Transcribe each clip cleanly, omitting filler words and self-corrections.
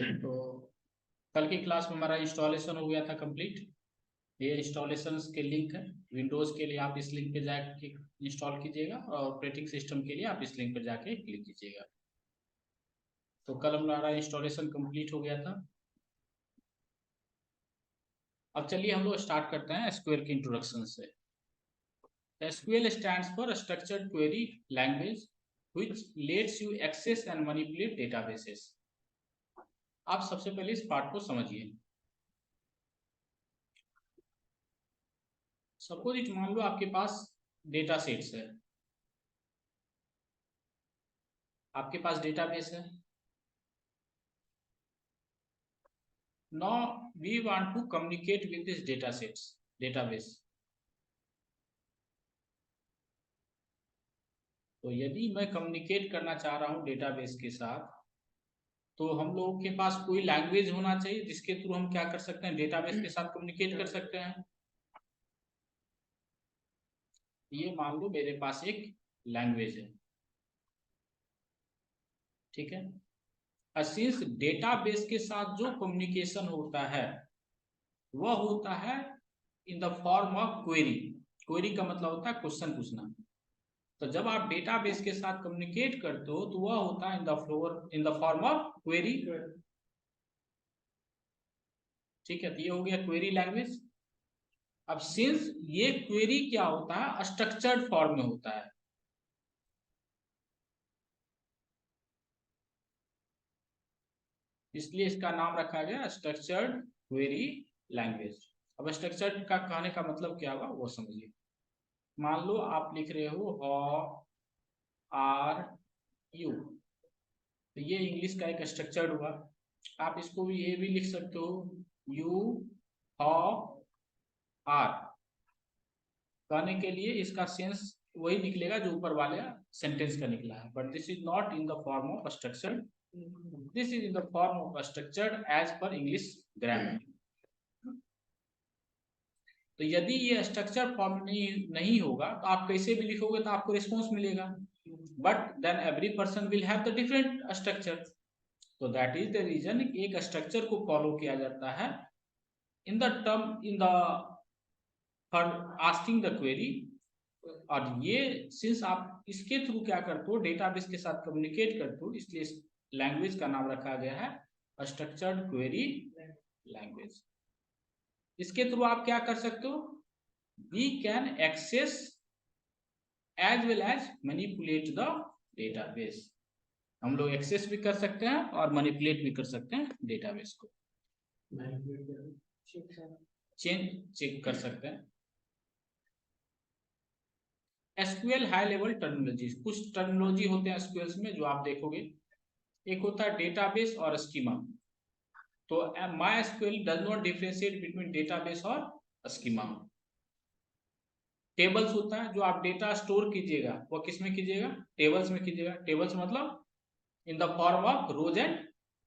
तो कल की क्लास में हमारा इंस्टॉलेशन हो गया था कंप्लीट। ये इंस्टॉलेशन के लिंक है। विंडोज़ के लिए आप इस लिंक पे जाके इंस्टॉल कीजिएगा और ऑपरेटिंग सिस्टम के लिए आप इस लिंक पर जाके क्लिक कीजिएगा। तो कल हमारा इंस्टॉलेशन कंप्लीट हो गया था। अब चलिए हम लोग स्टार्ट करते हैं एसक्यूएल की इंट्रोडक्शन से। SQL stands for Structured Query Language, which lets you access and manipulate databases. आप सबसे पहले इस पार्ट को समझिए। सपोज इट मान लो आपके पास डेटा सेट्स है, आपके पास डेटाबेस है। Now we want to communicate with this database. तो यदि मैं कम्युनिकेट करना चाह रहा हूँ डेटाबेस के साथ, तो हम लोगों के पास कोई लैंग्वेज होना चाहिए जिसके थ्रू हम क्या कर सकते हैं, डेटाबेस के साथ कम्युनिकेट कर सकते हैं। ये मान लो मेरे पास एक लैंग्वेज है, ठीक है। सिंस डेटाबेस के साथ जो कम्युनिकेशन होता है वह होता है in the form of query. Query का मतलब होता है क्वेश्चन पूछना। तो जब आप डेटाबेस के साथ कम्युनिकेट करते हो तो वह होता है in the form of query. ठीक है, तो ये हो गया क्वेरी लैंग्वेज। अब सिंस ये क्वेरी क्या होता है, स्ट्रक्चर्ड फॉर्म में होता है, इसलिए इसका नाम रखा गया स्ट्रक्चर्ड क्वेरी लैंग्वेज। अब स्ट्रक्चर्ड का कहने का मतलब क्या हुआ वो समझिए। मान लो आप लिख रहे हो हाउ आर यू, तो ये इंग्लिश का एक स्ट्रक्चर्ड हुआ। आप इसको भी ये भी लिख सकते हो यू हाउ आर। कहने के लिए इसका सेंस वही निकलेगा जो ऊपर वाले सेंटेंस का निकला है, but this is not in the form of structured, this is in the form of structured as per English grammar. तो यदि ये स्ट्रक्चर फॉर्म नहीं होगा तो आप कैसे भी लिखोगे तो आपको रिस्पॉन्स मिलेगा, but then every person will have the different structure. तो दैट इज द रीजन एक स्ट्रक्चर को फॉलो किया जाता है in the for asking the query. और ये सिंस आप इसके थ्रू क्या करते हो, डेटाबेस के साथ कम्युनिकेट करते हो, इसलिए इस लैंग्वेज का नाम रखा गया है स्ट्रक्चर्ड क्वेरी लैंग्वेज। इसके थ्रू आप क्या कर सकते हो, we can access as well as manipulate the database. हम लोग एक्सेस भी कर सकते हैं और मैनिपुलेट भी कर सकते हैं डेटाबेस को, चेक कर सकते हैं। एसक्यूएल हाई लेवल टर्मिनोलॉजी, कुछ टर्मिनोलॉजी होते हैं एसक्यूएल में जो आप देखोगे। एक होता है डेटाबेस और स्कीमा। तो MySQL does not differentiate between database और स्कीमा। टेबल्स होता है जो आप डेटा स्टोर कीजिएगा वो किस में कीजिएगा, टेबल्स में कीजिएगा। टेबल्स मतलब इन the form of rose and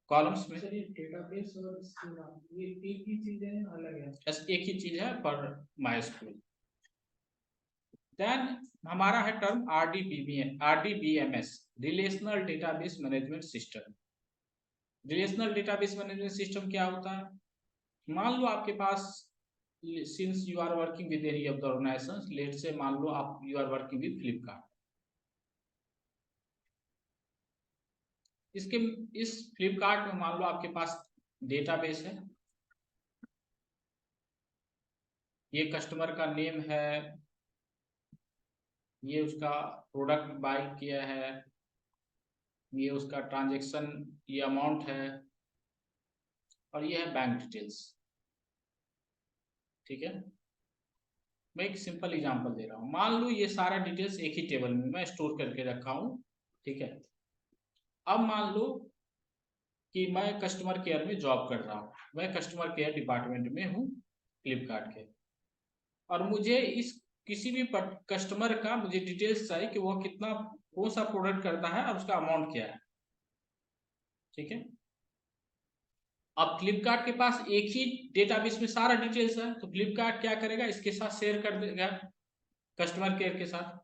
columns में। डेटाबेस और स्कीमा ये एक ही चीज है, अलग है? एक ही चीज है पर MySQL। देन हमारा है term RDBMS, relational database management system. Relational database management system क्या होता है, मान लो आपके पास since you are working with any of the organizations, let's say मान लो आप you are working with Flipkart। इस फ्लिपकार्ट में मान लो आपके पास डेटाबेस है, ये कस्टमर का नेम है, ये उसका प्रोडक्ट बाय किया है, ये उसका ट्रांजैक्शन, ये अमाउंट है, और ये है बैंक डिटेल्स। ठीक है, मैं एक सिंपल एग्जांपल दे रहा हूँ। मान लो ये सारा डिटेल्स एक ही टेबल में मैं स्टोर करके रखा हूँ। ठीक है, अब मान लो कि मैं कस्टमर केयर में जॉब कर रहा हूँ, मैं कस्टमर केयर डिपार्टमेंट में हूँ फ्लिपकार्ट के, और मुझे इस किसी भी कस्टमर का मुझे डिटेल्स चाहिए कि वो कितना कौन सा प्रोडक्ट करता है और उसका अमाउंट क्या है। ठीक है, अब फ्लिपकार्ट के पास एक ही डेटाबेस में सारा डिटेल्स है, तो फ्लिपकार्ट क्या करेगा, इसके साथ शेयर कर देगा कस्टमर केयर के साथ।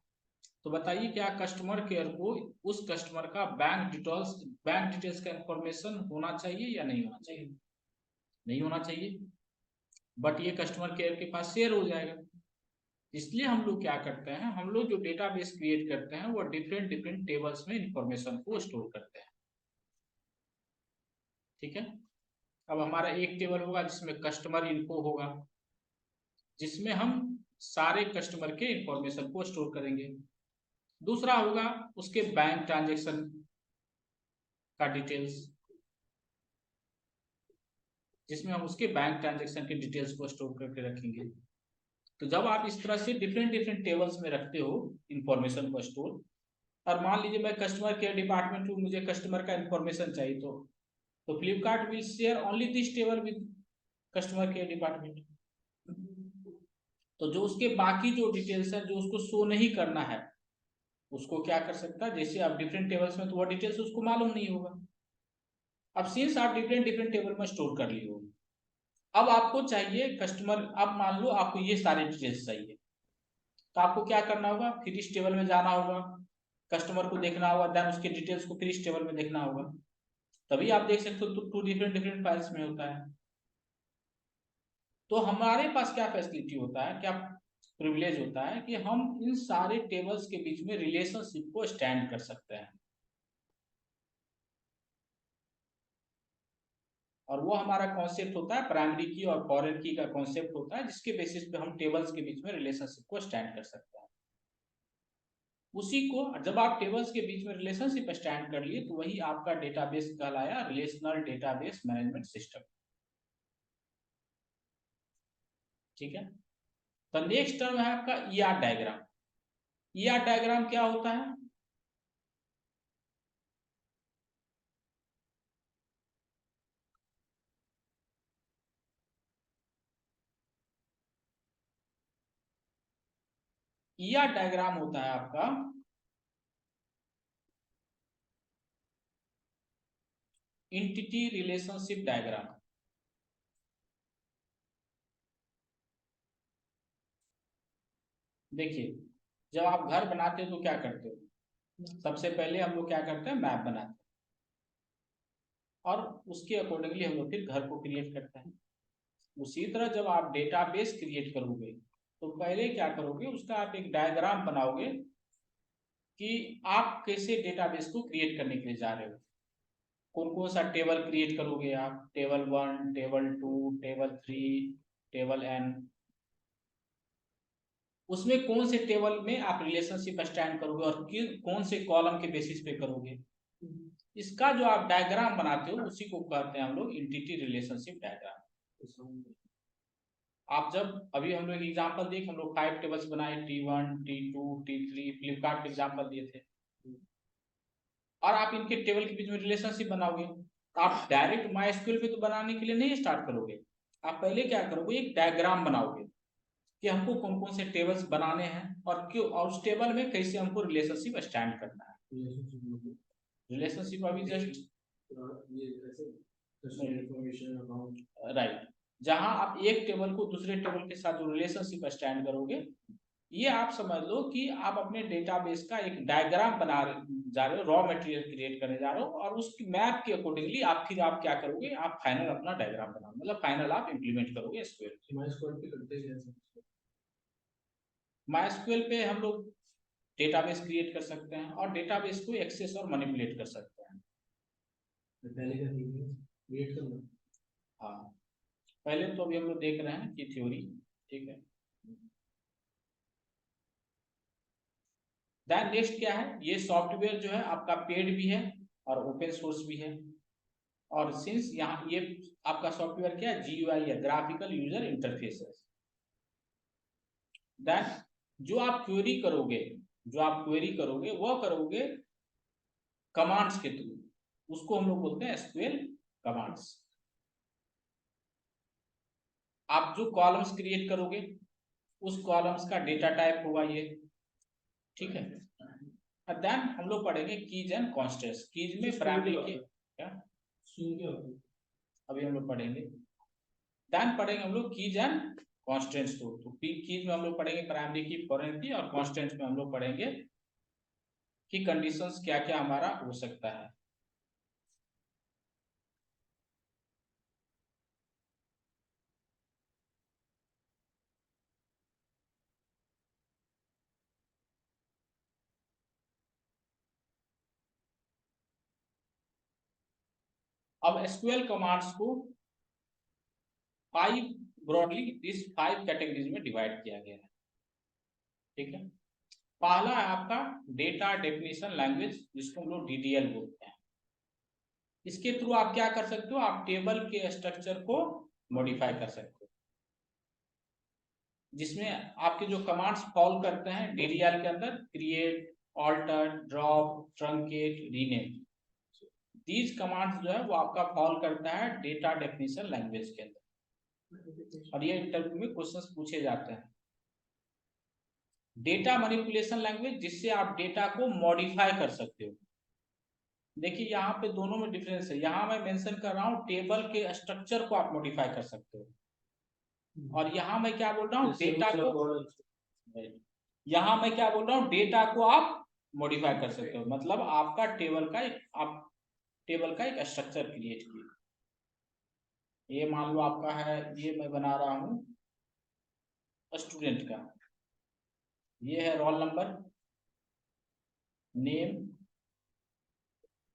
तो बताइए क्या कस्टमर केयर को उस कस्टमर का बैंक डिटेल्स का इंफॉर्मेशन होना चाहिए या नहीं होना चाहिए? नहीं होना चाहिए, बट ये कस्टमर केयर के पास शेयर हो जाएगा। इसलिए हम लोग क्या करते हैं, हम लोग जो डेटाबेस क्रिएट करते हैं वो डिफरेंट डिफरेंट टेबल्स में इंफॉर्मेशन को स्टोर करते हैं। ठीक है, अब हमारा एक टेबल होगा जिसमें कस्टमर इन्फो होगा, जिसमें हम सारे कस्टमर के इंफॉर्मेशन को स्टोर करेंगे। दूसरा होगा उसके बैंक ट्रांजेक्शन का डिटेल्स, जिसमें हम उसके बैंक ट्रांजेक्शन के डिटेल्स को स्टोर करके रखेंगे। तो जब आप इस तरह से डिफरेंट डिफरेंट टेबल्स में रखते हो इंफॉर्मेशन को स्टोर, और मान लीजिए मैं कस्टमर केयर डिपार्टमेंट हूँ, मुझे कस्टमर का इंफॉर्मेशन चाहिए, तो Flipkart will share only this table with customer care department. तो जो उसके बाकी जो डिटेल्स है जो उसको शो नहीं करना है, उसको क्या कर सकता है, जैसे आप डिफरेंट टेबल्स में, तो वो डिटेल्स उसको मालूम नहीं होगा। अब सिंस आप डिफरेंट डिफरेंट टेबल में स्टोर कर लिए हो, अब आपको चाहिए कस्टमर, अब मान लो आपको ये सारे डिटेल्स चाहिए, तो आपको क्या करना होगा, फिर इस टेबल में जाना होगा, कस्टमर को देखना होगा, देन उसके डिटेल्स को फिर इस टेबल में देखना होगा। तभी आप देख सकते हो तो टू डिफरेंट डिफरेंट फाइल्स में होता है। तो हमारे पास क्या फैसिलिटी होता है, क्या प्रिविलेज होता है कि हम इन सारे टेबल्स के बीच में रिलेशनशिप को स्टैंड कर सकते हैं, और वो हमारा कॉन्सेप्ट होता है प्राइमरी की और फॉरेन की का कॉन्सेप्ट होता है, जिसके बेसिस पे हम टेबल्स के बीच में रिलेशनशिप को स्टैंड कर सकते हैं। उसी को जब आप टेबल्स के बीच में रिलेशनशिप स्टैंड कर लिए, तो वही आपका डेटाबेस कहलाया, रिलेशनल डेटाबेस मैनेजमेंट सिस्टम। ठीक है, तो नेक्स्ट टर्म है आपका ईआर डायग्राम। ईआर डायग्राम क्या होता है? ईआर डायग्राम होता है आपका एंटिटी रिलेशनशिप डायग्राम। देखिए, जब आप घर बनाते हो तो क्या करते हो, सबसे पहले हम लोग क्या करते हैं, मैप बनाते हैं, और उसके अकॉर्डिंगली हम लोग फिर घर को क्रिएट करते हैं। उसी तरह जब आप डेटाबेस क्रिएट करोगे, तो पहले क्या करोगे, उसका आप एक डायग्राम बनाओगे कि आप कैसे डेटाबेस को क्रिएट करने के लिए जा रहे हो। कौन कौन सा टेबल क्रिएट करोगे आप, table 1, table 2, table 3, table n, उसमें कौन से टेबल में आप रिलेशनशिप स्टैंड करोगे और कौन से कॉलम के बेसिस पे करोगे। इसका जो आप डायग्राम बनाते हो उसी को कहते हैं हम लोग एंटिटी रिलेशनशिप डायग्राम। आप जब अभी हम लोग एग्जांपल देख, हम लोग 5 टेबल्स बनाए, T1, T2, T3, फ्लिपकार्ट के एग्जांपल दिए थे, और आप इनके टेबल के बीच में रिलेशनशिप बनाओगे। आप डायरेक्ट माइस्क्यूएल पे तो बनाने के लिए नहीं स्टार्ट करोगे, आप पहले क्या करोगे, एक डायग्राम बनाओगे कि हमको कौन कौन से टेबल्स बनाने हैं और क्यों, और उस टेबल में कैसे हमको रिलेशनशिप स्टैंड करना है। रिलेशनशिप अभी जस्ट राइट, जहां आप एक टेबल को दूसरे टेबल के साथ जो रिलेशनशिप स्टैंड करोगे, ये आप समझ लो कि आप अपने डेटाबेस का एक डायग्राम बना जा रहे हो, रॉ मटेरियल क्रिएट करने जा रहे हो, और उस मैप के अकॉर्डिंगली आप फिर आप क्या करोगे, आप फाइनल अपना डायग्राम बनाओ, मतलब फाइनल आप इंप्लीमेंट करोगे एसक्यूएल पे। माइस्क्यूएल पे हम लोग डेटाबेस क्रिएट कर सकते हैं और डेटाबेस को एक्सेस और मैनिपुलेट कर सकते हैं। हाँ, पहले तो अभी हम लोग देख रहे हैं कि थ्योरी, ठीक है। देन नेक्स्ट क्या है, ये सॉफ्टवेयर जो है आपका पेड भी है और ओपन सोर्स भी है, और सिंस यहाँ ये आपका सॉफ्टवेयर क्या है, GUI है, ग्राफिकल यूजर इंटरफेस है। देन जो आप क्वेरी करोगे वो करोगे कमांड्स के थ्रू, उसको हम लोग बोलते हैं एसक्यूएल कमांड्स। आप जो कॉलम्स क्रिएट करोगे उस कॉलम्स का डेटा टाइप होगा ये, ठीक है। देन हम लोग पढ़ेंगे कीज एंड कॉन्स्टेंट्स। कीज में प्राइमरी के क्या अभी हम लोग पढ़ेंगे, देन पढ़ेंगे हम लोग कीज एंड कॉन्स्टेंट्स को। तो कीज में हम लोग पढ़ेंगे प्राइमरी की, फॉरेन की, और कॉन्स्टेंट्स में हम लोग पढ़ेंगे कि कंडीशंस क्या क्या हमारा हो सकता है। अब एसक्यूएल कमांड्स को 5 ब्रॉडली दिस 5 कैटेगरीज में डिवाइड किया गया है। ठीक है, पहला है आपका डेटा डेफिनेशन लैंग्वेज, जिसको हम लोग डीडीएल बोलते हैं। इसके थ्रू आप क्या कर सकते हो, आप टेबल के स्ट्रक्चर को मॉडिफाई कर सकते हो, जिसमें आपके जो कमांड्स फॉलो करते हैं डीडीएल के अंदर, create, alter, drop, truncate, rename, these commands जो है वो आपका फॉलो करता है डेटा डेफिनेशन लैंग्वेज के अंदर, और ये इंटरव्यू में क्वेश्चंस पूछे जाते हैं। डेटा मैनिपुलेशन लैंग्वेज, जिससे आप डेटा को मॉडिफाई कर सकते हो। देखिए यहाँ पे दोनों में डिफरेंस है। यहाँ मैं मेंशन कर रहा हूँ टेबल के स्ट्रक्चर को आप मॉडिफाई कर सकते हो, और यहाँ मैं क्या बोल रहा हूँ, डेटा को, यहाँ मैं क्या बोल रहा हूँ, डेटा को आप मॉडिफाई कर सकते हो। मतलब आपका टेबल का एक स्ट्रक्चर क्रिएट किया। ये मान लो आपका है, ये मैं बना रहा हूँ स्टूडेंट का, ये है रोल नंबर, नेम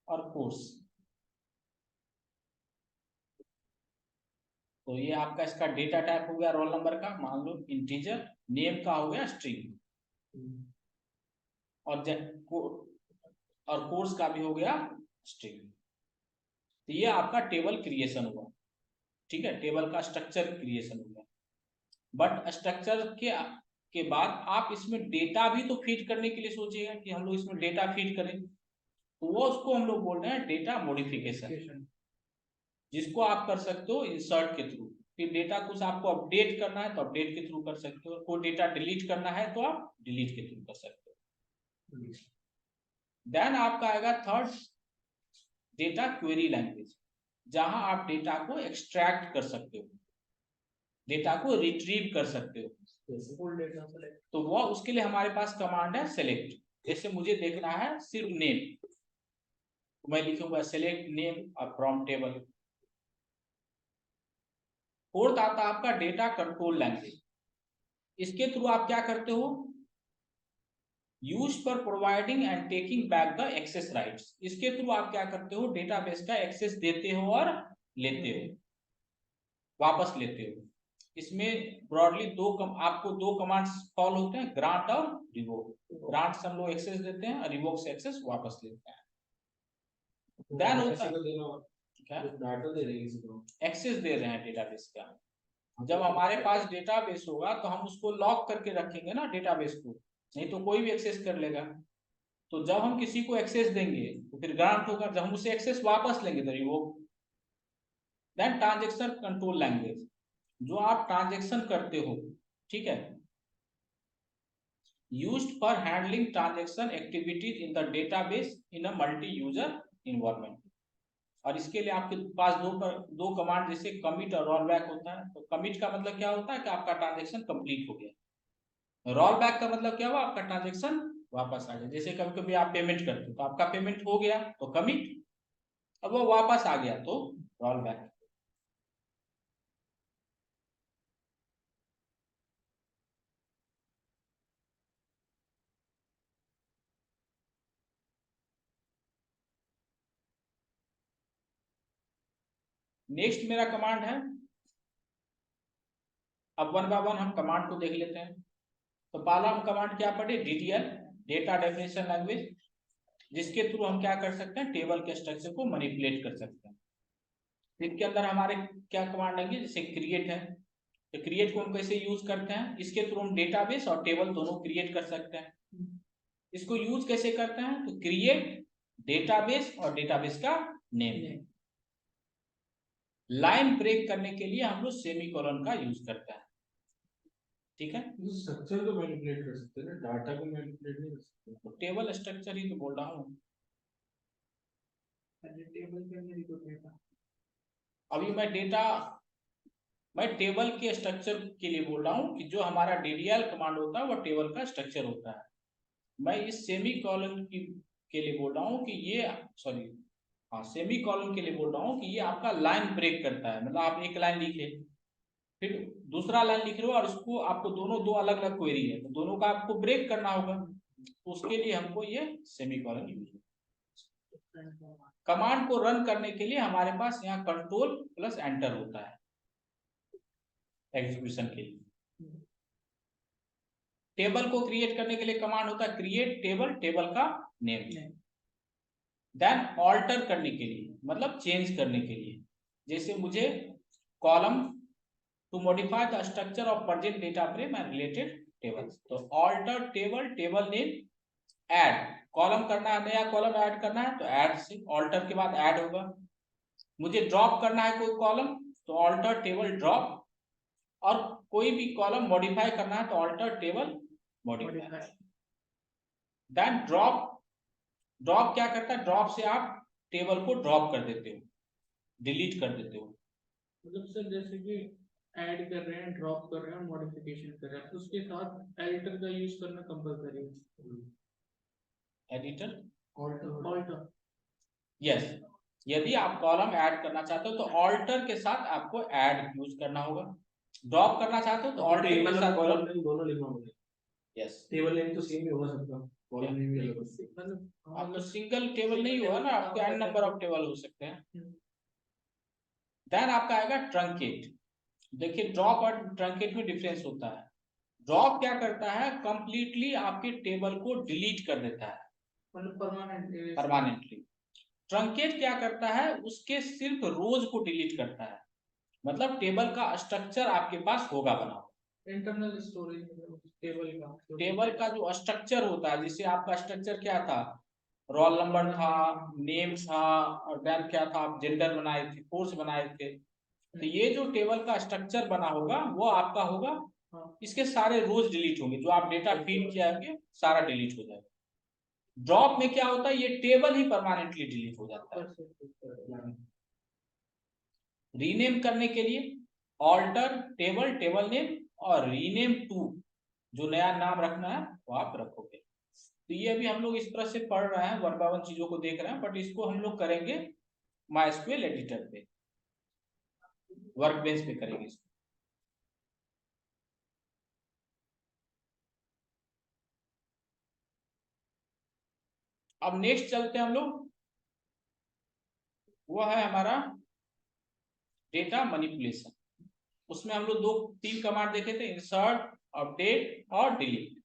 और कोर्स। तो ये आपका इसका डेटा टाइप हो गया रोल नंबर का, मान लो इंटीजर, नेम का हो गया स्ट्रिंग, और कोर्स का भी हो गया स्ट्रिंग। तो ये आपका टेबल क्रिएशन हुआ। ठीक है, टेबल का स्ट्रक्चर क्रिएशन हुआ। बट स्ट्रक्चर के बाद आप इसमें डेटा भी तो फीड करने के लिए सोचिएगा कि हम लोग इसमें डेटा फीड करें, तो वो उसको हम लोग बोल रहे हैं डेटा मॉडिफिकेशन, जिसको आप कर सकते हो इंसर्ट के थ्रू। फिर डेटा कुछ आपको अपडेट करना है तो अपडेट के थ्रू कर सकते हो, कोई डेटा डिलीट करना है तो आप डिलीट के थ्रू कर सकते हो। देन आपका आएगा थर्ड, डेटा क्वेरी लैंग्वेज, जहां आप डेटा को एक्सट्रैक्ट कर सकते हो, डेटा को रिट्रीव कर सकते हो। तो वो उसके लिए हमारे पास कमांड है सेलेक्ट। जैसे मुझे देखना है सिर्फ नेम, तो मैं लिखूंगा select name from table. Fourth आता है आपका डेटा कंट्रोल लैंग्वेज। इसके थ्रू आप क्या करते हो, use for providing and taking back the access rights. इसके थ्रू आप क्या करते हो, डेटाबेस का एक्सेस देते हो और लेते हो, वापस लेते हो। इसमें ब्रॉडली आपको दो कमांड्स कॉल होते हैं, ग्रांट और रिवोक। ग्रांट से हम लोग एक्सेस देते हैं और रिवोक से एक्सेस वापस लेते हैं। देन होता है एक्सेस दे रहे हैं डेटाबेस का। जब हमारे पास डेटाबेस होगा तो हम उसको लॉक करके रखेंगे ना डेटाबेस को, नहीं तो कोई भी एक्सेस कर लेगा। तो जब हम किसी को एक्सेस देंगे तो फिर ग्रांट होगा, जब हम उसे एक्सेस वापस लेंगे तो revoke. Then transaction control language, जो आप ट्रांजैक्शन करते हो, ठीक है, used for handling transaction activities in the database in a multi user environment। और इसके लिए आपके पास दो कमांड, जैसे कमिट और रोल बैक होता है। तो कमिट का मतलब क्या होता है कि आपका ट्रांजैक्शन कंप्लीट हो गया। रोल बैक का मतलब क्या हुआ, आपका ट्रांजैक्शन वापस आ गया। जैसे कभी कभी आप पेमेंट करते हो तो आपका पेमेंट हो गया तो कमिट, अब वो वापस आ गया तो रोल बैक। नेक्स्ट मेरा कमांड है, अब वन बाय वन हम कमांड को देख लेते हैं। तो पहला हम कमांड क्या पढ़े, डीडीएल, डेटा डेफिनेशन लैंग्वेज, जिसके थ्रू हम क्या कर सकते हैं, टेबल के स्ट्रक्चर को मैनिपुलेट कर सकते हैं। इसके अंदर हमारे क्या कमांड आएंगे, जैसे क्रिएट है, तो क्रिएट को हम कैसे यूज करते हैं, इसके थ्रू हम डेटाबेस और टेबल दोनों क्रिएट कर सकते हैं। इसको यूज कैसे करते हैं, तो क्रिएट डेटाबेस और डेटाबेस का नेम। लाइन ब्रेक करने के लिए हम लोग सेमीकोलन का यूज करते हैं। ठीक है, स्ट्रक्चर को मैनिपुलेट कर सकते हैं ना, डाटा को मैनिपुलेट नहीं कर सकते। तो टेबल स्ट्रक्चर ही तो बोल रहा हूँ। टेबल के अंदर ही तो डेटा, अभी मैं टेबल के स्ट्रक्चर के लिए बोल रहा हूँ कि जो हमारा डीडीएल कमांड होता है वो टेबल का स्ट्रक्चर होता है। मैं इस सेमी कॉलन के लिए बोल रहा हूँ कि ये सॉरी हाँ सेमी कॉलन के लिए बोल रहा हूँ कि ये आपका लाइन ब्रेक करता है। मतलब आप एक लाइन लिखे फिर दूसरा लाइन लिख रहे हो और इसको आपको दोनों दो अलग अलग क्वेरी है तो दोनों का आपको ब्रेक करना होगा, तो उसके लिए हमको ये सेमी कॉलन यूज होगा। कमांड को रन करने के लिए हमारे पास यहाँ कंट्रोल प्लस एंटर होता है एग्जीक्यूशन के लिए। टेबल को क्रिएट करने के लिए कमांड होता है क्रिएट टेबल, टेबल का नेम। देन ऑल्टर करने के लिए मतलब चेंज करने के लिए, जैसे मुझे column to modify the structure of present data frame and related tables, तो alter table, table name, add column करना है, नया कॉलम ऐड करना है तो ऐड से ऑल्टर के बाद ऐड होगा। मुझे ड्रॉप करना है कोई कॉलम तो ऑल्टर टेबल ड्रॉप, और कोई भी कॉलम मॉडिफाई करना है तो alter table modify. Then drop, drop क्या करता है, ड्रॉप से आप टेबल को ड्रॉप कर देते हो, डिलीट कर देते हो। मतलब सर जैसे कि ऐड कर रहे हैं, ड्रॉप कर रहे हैं, मॉडिफिकेशन कर रहे हैं, उसके साथ एडिटर का यूज करना कंपलसरी है। एडिटर ऑल्टर यस, यदि आप कॉलम ऐड करना चाहते हो तो ऑल्टर के साथ आपको ऐड यूज करना होगा। ड्रॉप करना चाहते हो तो ऑल्टर के साथ कॉलम नेम दोनों लिखना होगा। यस, टेबल नेम तो सेम ही होगा सबका, कॉलम नेम भी अलग होगा। आपको सिंगल टेबल नहीं होगा ना, आपको एन नंबर ऑफ टेबल हो सकते हैं। देन आपका आएगा ट्रंकेट। देखिए ड्रॉप और ट्रंकेट में डिफरेंस होता है। ड्रॉप क्या करता है, कंप्लीटली आपके टेबल को डिलीट कर देता है परमानेंटली। ट्रंकेट क्या करता है, उसके सिर्फ रोज को डिलीट करता है, मतलब टेबल का स्ट्रक्चर आपके पास होगा बना हुआ। इंटरनल स्टोरेज टेबल का जो स्ट्रक्चर होता है, जिससे आपका स्ट्रक्चर क्या था, रोल नंबर था, नेम था, और देन क्या था, आप जेंडर बनाए थे, कोर्स बनाए थे, तो ये जो टेबल का स्ट्रक्चर बना होगा वो आपका होगा। इसके सारे रोज डिलीट होंगे, जो आप डेटा फीड किया है सारा डिलीट हो जाएगा। ड्रॉप में क्या होता है, ये टेबल ही परमानेंटली डिलीट हो जाता है। रीनेम करने के लिए ऑल्टर टेबल, टेबल नेम, और रीनेम टू, जो नया नाम रखना है वो आप रखोगे। तो ये अभी हम लोग इस तरह से पढ़ रहे हैं, वन बाय वन चीजों को देख रहे हैं, बट इसको हम लोग करेंगे माइस्क्वेल एडिटर पे, वर्कबेंच पे करेंगे इसको। अब नेक्स्ट चलते हैं हम लोग, वो है हमारा डेटा मैनिपुलेशन। उसमें हम लोग दो तीन कमांड देखे थे, इंसर्ट, अपडेट और डिलीट।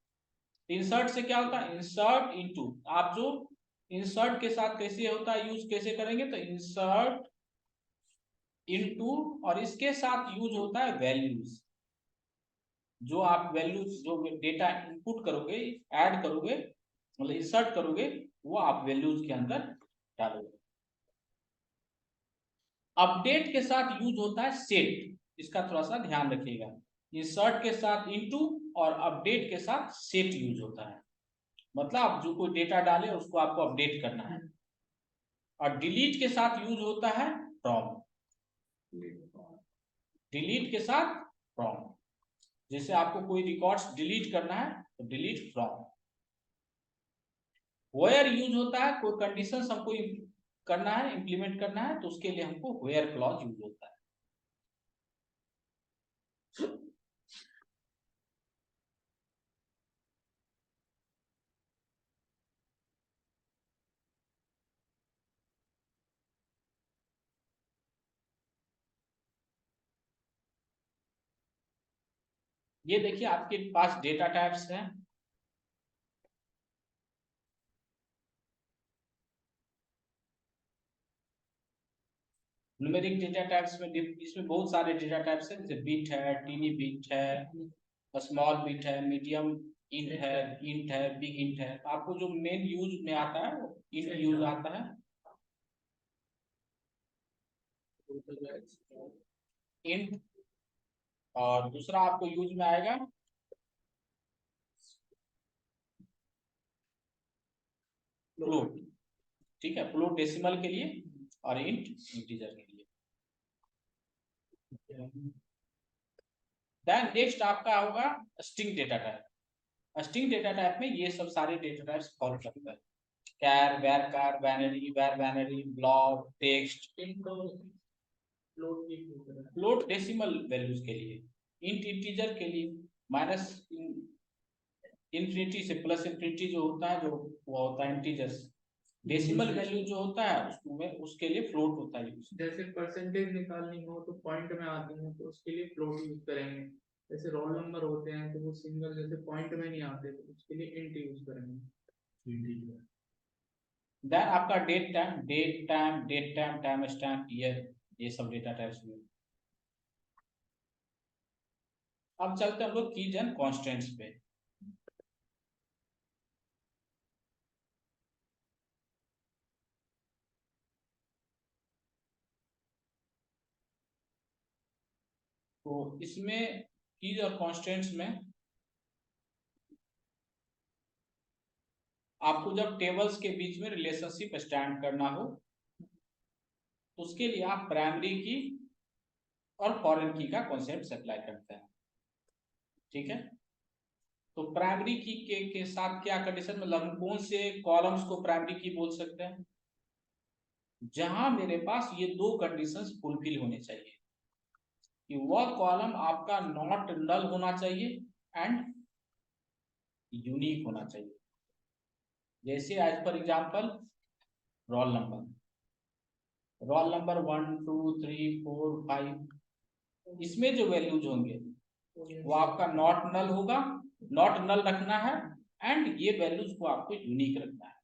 इंसर्ट से क्या होता है, इंसर्ट इनटू, आप जो इंसर्ट के साथ कैसे होता है यूज कैसे करेंगे, तो इंसर्ट इनटू, और इसके साथ यूज होता है वैल्यूज। जो आप वैल्यूज, जो डेटा इनपुट करोगे, ऐड करोगे, मतलब इंसर्ट करोगे, वो आप वैल्यूज के अंदर डालोगे। अपडेट के साथ यूज होता है सेट, इसका थोड़ा सा ध्यान रखिएगा। इंसर्ट के साथ इनटू और अपडेट के साथ सेट यूज होता है, मतलब आप जो कोई डेटा डाले उसको आपको अपडेट करना है। और डिलीट के साथ यूज होता है फ्रॉम, डिलीट के साथ फ्रॉम, जैसे आपको कोई रिकॉर्ड्स डिलीट करना है तो डिलीट फ्रॉम। वेयर यूज होता है, कोई कंडीशन हमको करना है, इंप्लीमेंट करना है, तो उसके लिए हमको वेयर क्लॉज यूज होता है। ये देखिए आपके पास डेटा टाइप्स हैं। न्यूमेरिक डेटा टाइप्स में इसमें बहुत सारे डेटा टाइप्स हैं, जैसे बिट है, टीनी बिट है, स्मॉल बिट है, मीडियम इंट है, इंट है, बिग इंट है। आपको जो मेन यूज में आता है वो इंट यूज आता है, इंट। और दूसरा आपको यूज में आएगा फ्लोट, ठीक है, फ्लोट डेसिमल के लिए, और इंट इंटीजर के लिए। देन नेक्स्ट आपका होगा string data type. String data type में ये सब सारे डेटा टाइप्स फॉलो करता है, char, varchar, binary, varbinary, block, text. Float decimal values के लिए, इंट इंटीजर के लिए, माइनस इन्फिनिटी से प्लस इन्फिनिटी जो होता है, जो वो होता है इंटीजर्स। डेसिमल वैल्यू जो होता है उसमें, उसके लिए फ्लोट होता है। जैसे परसेंटेज निकालनी हो तो पॉइंट में आती है, तो उसके लिए फ्लोट यूज करेंगे। जैसे रोल नंबर होते हैं तो वो सिंगल जैसे पॉइंट में नहीं आते, तो उसके लिए इंट यूज करेंगे। देन आपका date time, time stamp, year, ये सब डेटा टाइप्स हुए। अब चलते हैं हम लोग कीज एंड कॉन्स्टेंट्स पे। तो इसमें कीज और कॉन्स्टेंट्स में आपको जब टेबल्स के बीच में रिलेशनशिप स्टैंड करना हो, उसके लिए आप प्राइमरी की और फॉरेन की का कॉन्सेप्ट अप्लाई करते हैं। ठीक है, तो प्राइमरी की के साथ क्या कंडीशन, मतलब हम कौन से कॉलम्स को प्राइमरी की बोल सकते हैं, जहां मेरे पास ये दो कंडीशंस फुलफिल होने चाहिए, कि वह कॉलम आपका नॉट नल होना चाहिए एंड यूनिक होना चाहिए। जैसे as per example roll number, roll number 1 2 3 4 5, इसमें जो वैल्यूज होंगे वो आपका नॉट नल होगा, नॉट नल रखना है, एंड ये वैल्यूज को आपको यूनिक रखना है।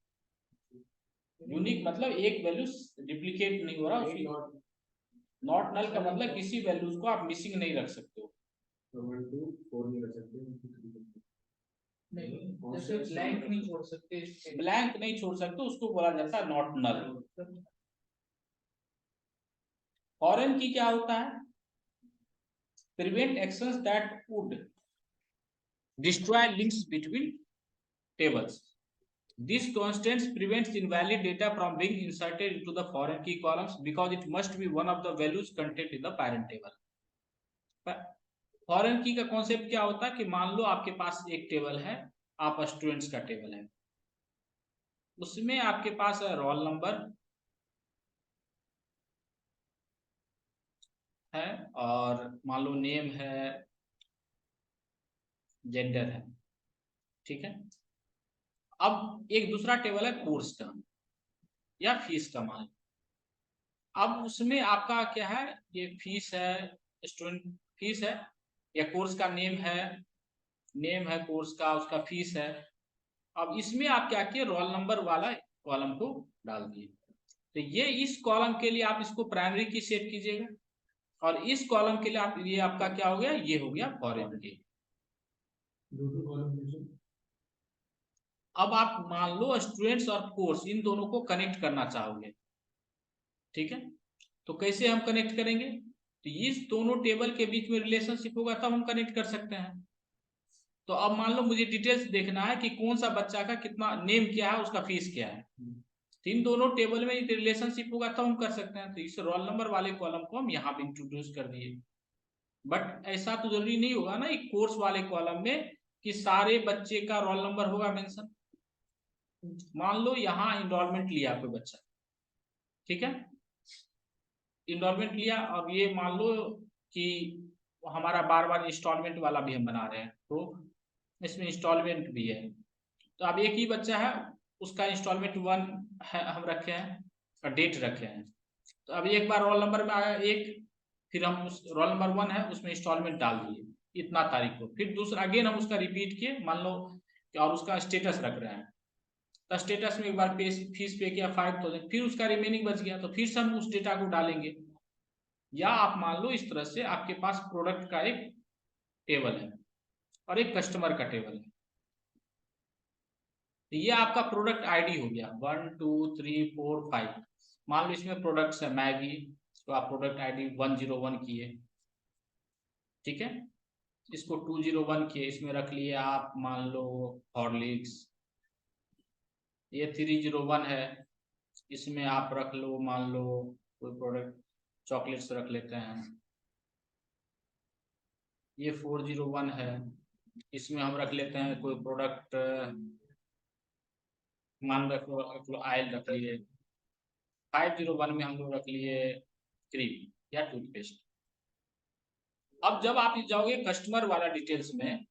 यूनिक मतलब एक वैल्यू रिप्लिकेट नहीं हो रहा उसकी। नॉट नल का मतलब किसी वैल्यूज को आप मिसिंग नहीं रख सकते हो। जैसे ब्लैंक नहीं छोड़ सकते, ब्लैंक नहीं छोड़ सकते, उसको बोला जाता है नॉट नल। फॉरेन की क्या होता है, prevent actions that would destroy links between tables. This constants prevents invalid data from being inserted into the foreign key columns because it must be one of the values contained in the parent table. Foreign की का concept क्या होता है कि मान लो आपके पास एक table है, आप स्टूडेंट्स का टेबल है, उसमें आपके पास रोल नंबर है और मान लो नेम है, जेंडर है। ठीक है, अब एक दूसरा टेबल है कोर्स का या फीस का, मान। अब उसमें आपका क्या है, ये फीस है, स्टूडेंट फीस है, या कोर्स का नेम है कोर्स का, उसका फीस है। अब इसमें आप क्या किए, रोल नंबर वाला कॉलम को डाल दिए। तो ये इस कॉलम के लिए आप इसको प्राइमरी की सेट कीजिएगा, और इस कॉलम के लिए आप, ये आपका क्या हो गया, ये हो गया फॉरेन की। अब आप मान लो स्टूडेंट्स और कोर्स इन दोनों को कनेक्ट करना चाहोगे। ठीक है, तो कैसे हम कनेक्ट करेंगे, तो इस दोनों टेबल के बीच में रिलेशनशिप होगा तब हम कनेक्ट कर सकते हैं। तो अब मान लो मुझे डिटेल्स देखना है कि कौन सा बच्चा का कितना नेम क्या है, उसका फीस क्या है, इन दोनों टेबल में रिलेशनशिप होगा तब हम कर सकते हैं। तो इस रोल नंबर वाले कॉलम को हम यहाँ पे इंट्रोड्यूस कर दिए। बट ऐसा तो जरूरी नहीं होगा ना एक कोर्स वाले कॉलम में कि सारे बच्चे का रोल नंबर होगा मेंशन। मान लो यहाँ इनरोलमेंट लिया कोई बच्चा, ठीक है, इनरोलमेंट लिया, और ये मान लो कि हमारा बार बार इंस्टॉलमेंट वाला भी हम बना रहे हैं, तो इसमें इंस्टॉलमेंट भी है। तो अब एक ही बच्चा है, उसका इंस्टॉलमेंट 1 है हम रखे हैं और डेट रखे हैं। तो अब एक बार रोल नंबर में आया एक, फिर हम उस रोल नंबर 1 है उसमें इंस्टॉलमेंट डाल दिए इतना तारीख को, फिर दूसरा अगेन हम उसका रिपीट किए, मान लो और उसका स्टेटस रख रहे हैं, तो स्टेटस में एक बार फीस पे किया 5000, फिर उसका रिमेनिंग बच गया तो फिर से हम उस डेटा को डालेंगे। या आप मान लो इस तरह से आपके पास प्रोडक्ट का एक टेबल है और एक कस्टमर का टेबल है, तो ये आपका प्रोडक्ट आईडी हो गया 1 2 3 4 5। मान लो इसमें प्रोडक्ट्स है मैगी, तो आप प्रोडक्ट आईडी 101 किए। ठीक है, इसको 201 किए, इसमें रख लिए आप मान लो हॉर्लिक्स। ये 301 है, इसमें आप रख लो मान लो कोई प्रोडक्ट, चॉकलेट्स रख लेते हैं। ये 401 है, इसमें हम रख लेते हैं कोई प्रोडक्ट, मान रखो ऑयल रख लिए, 501 में हम लोग रख लिए क्रीम या टूथपेस्ट। अब जब आप जाओगे कस्टमर वाला डिटेल्स में,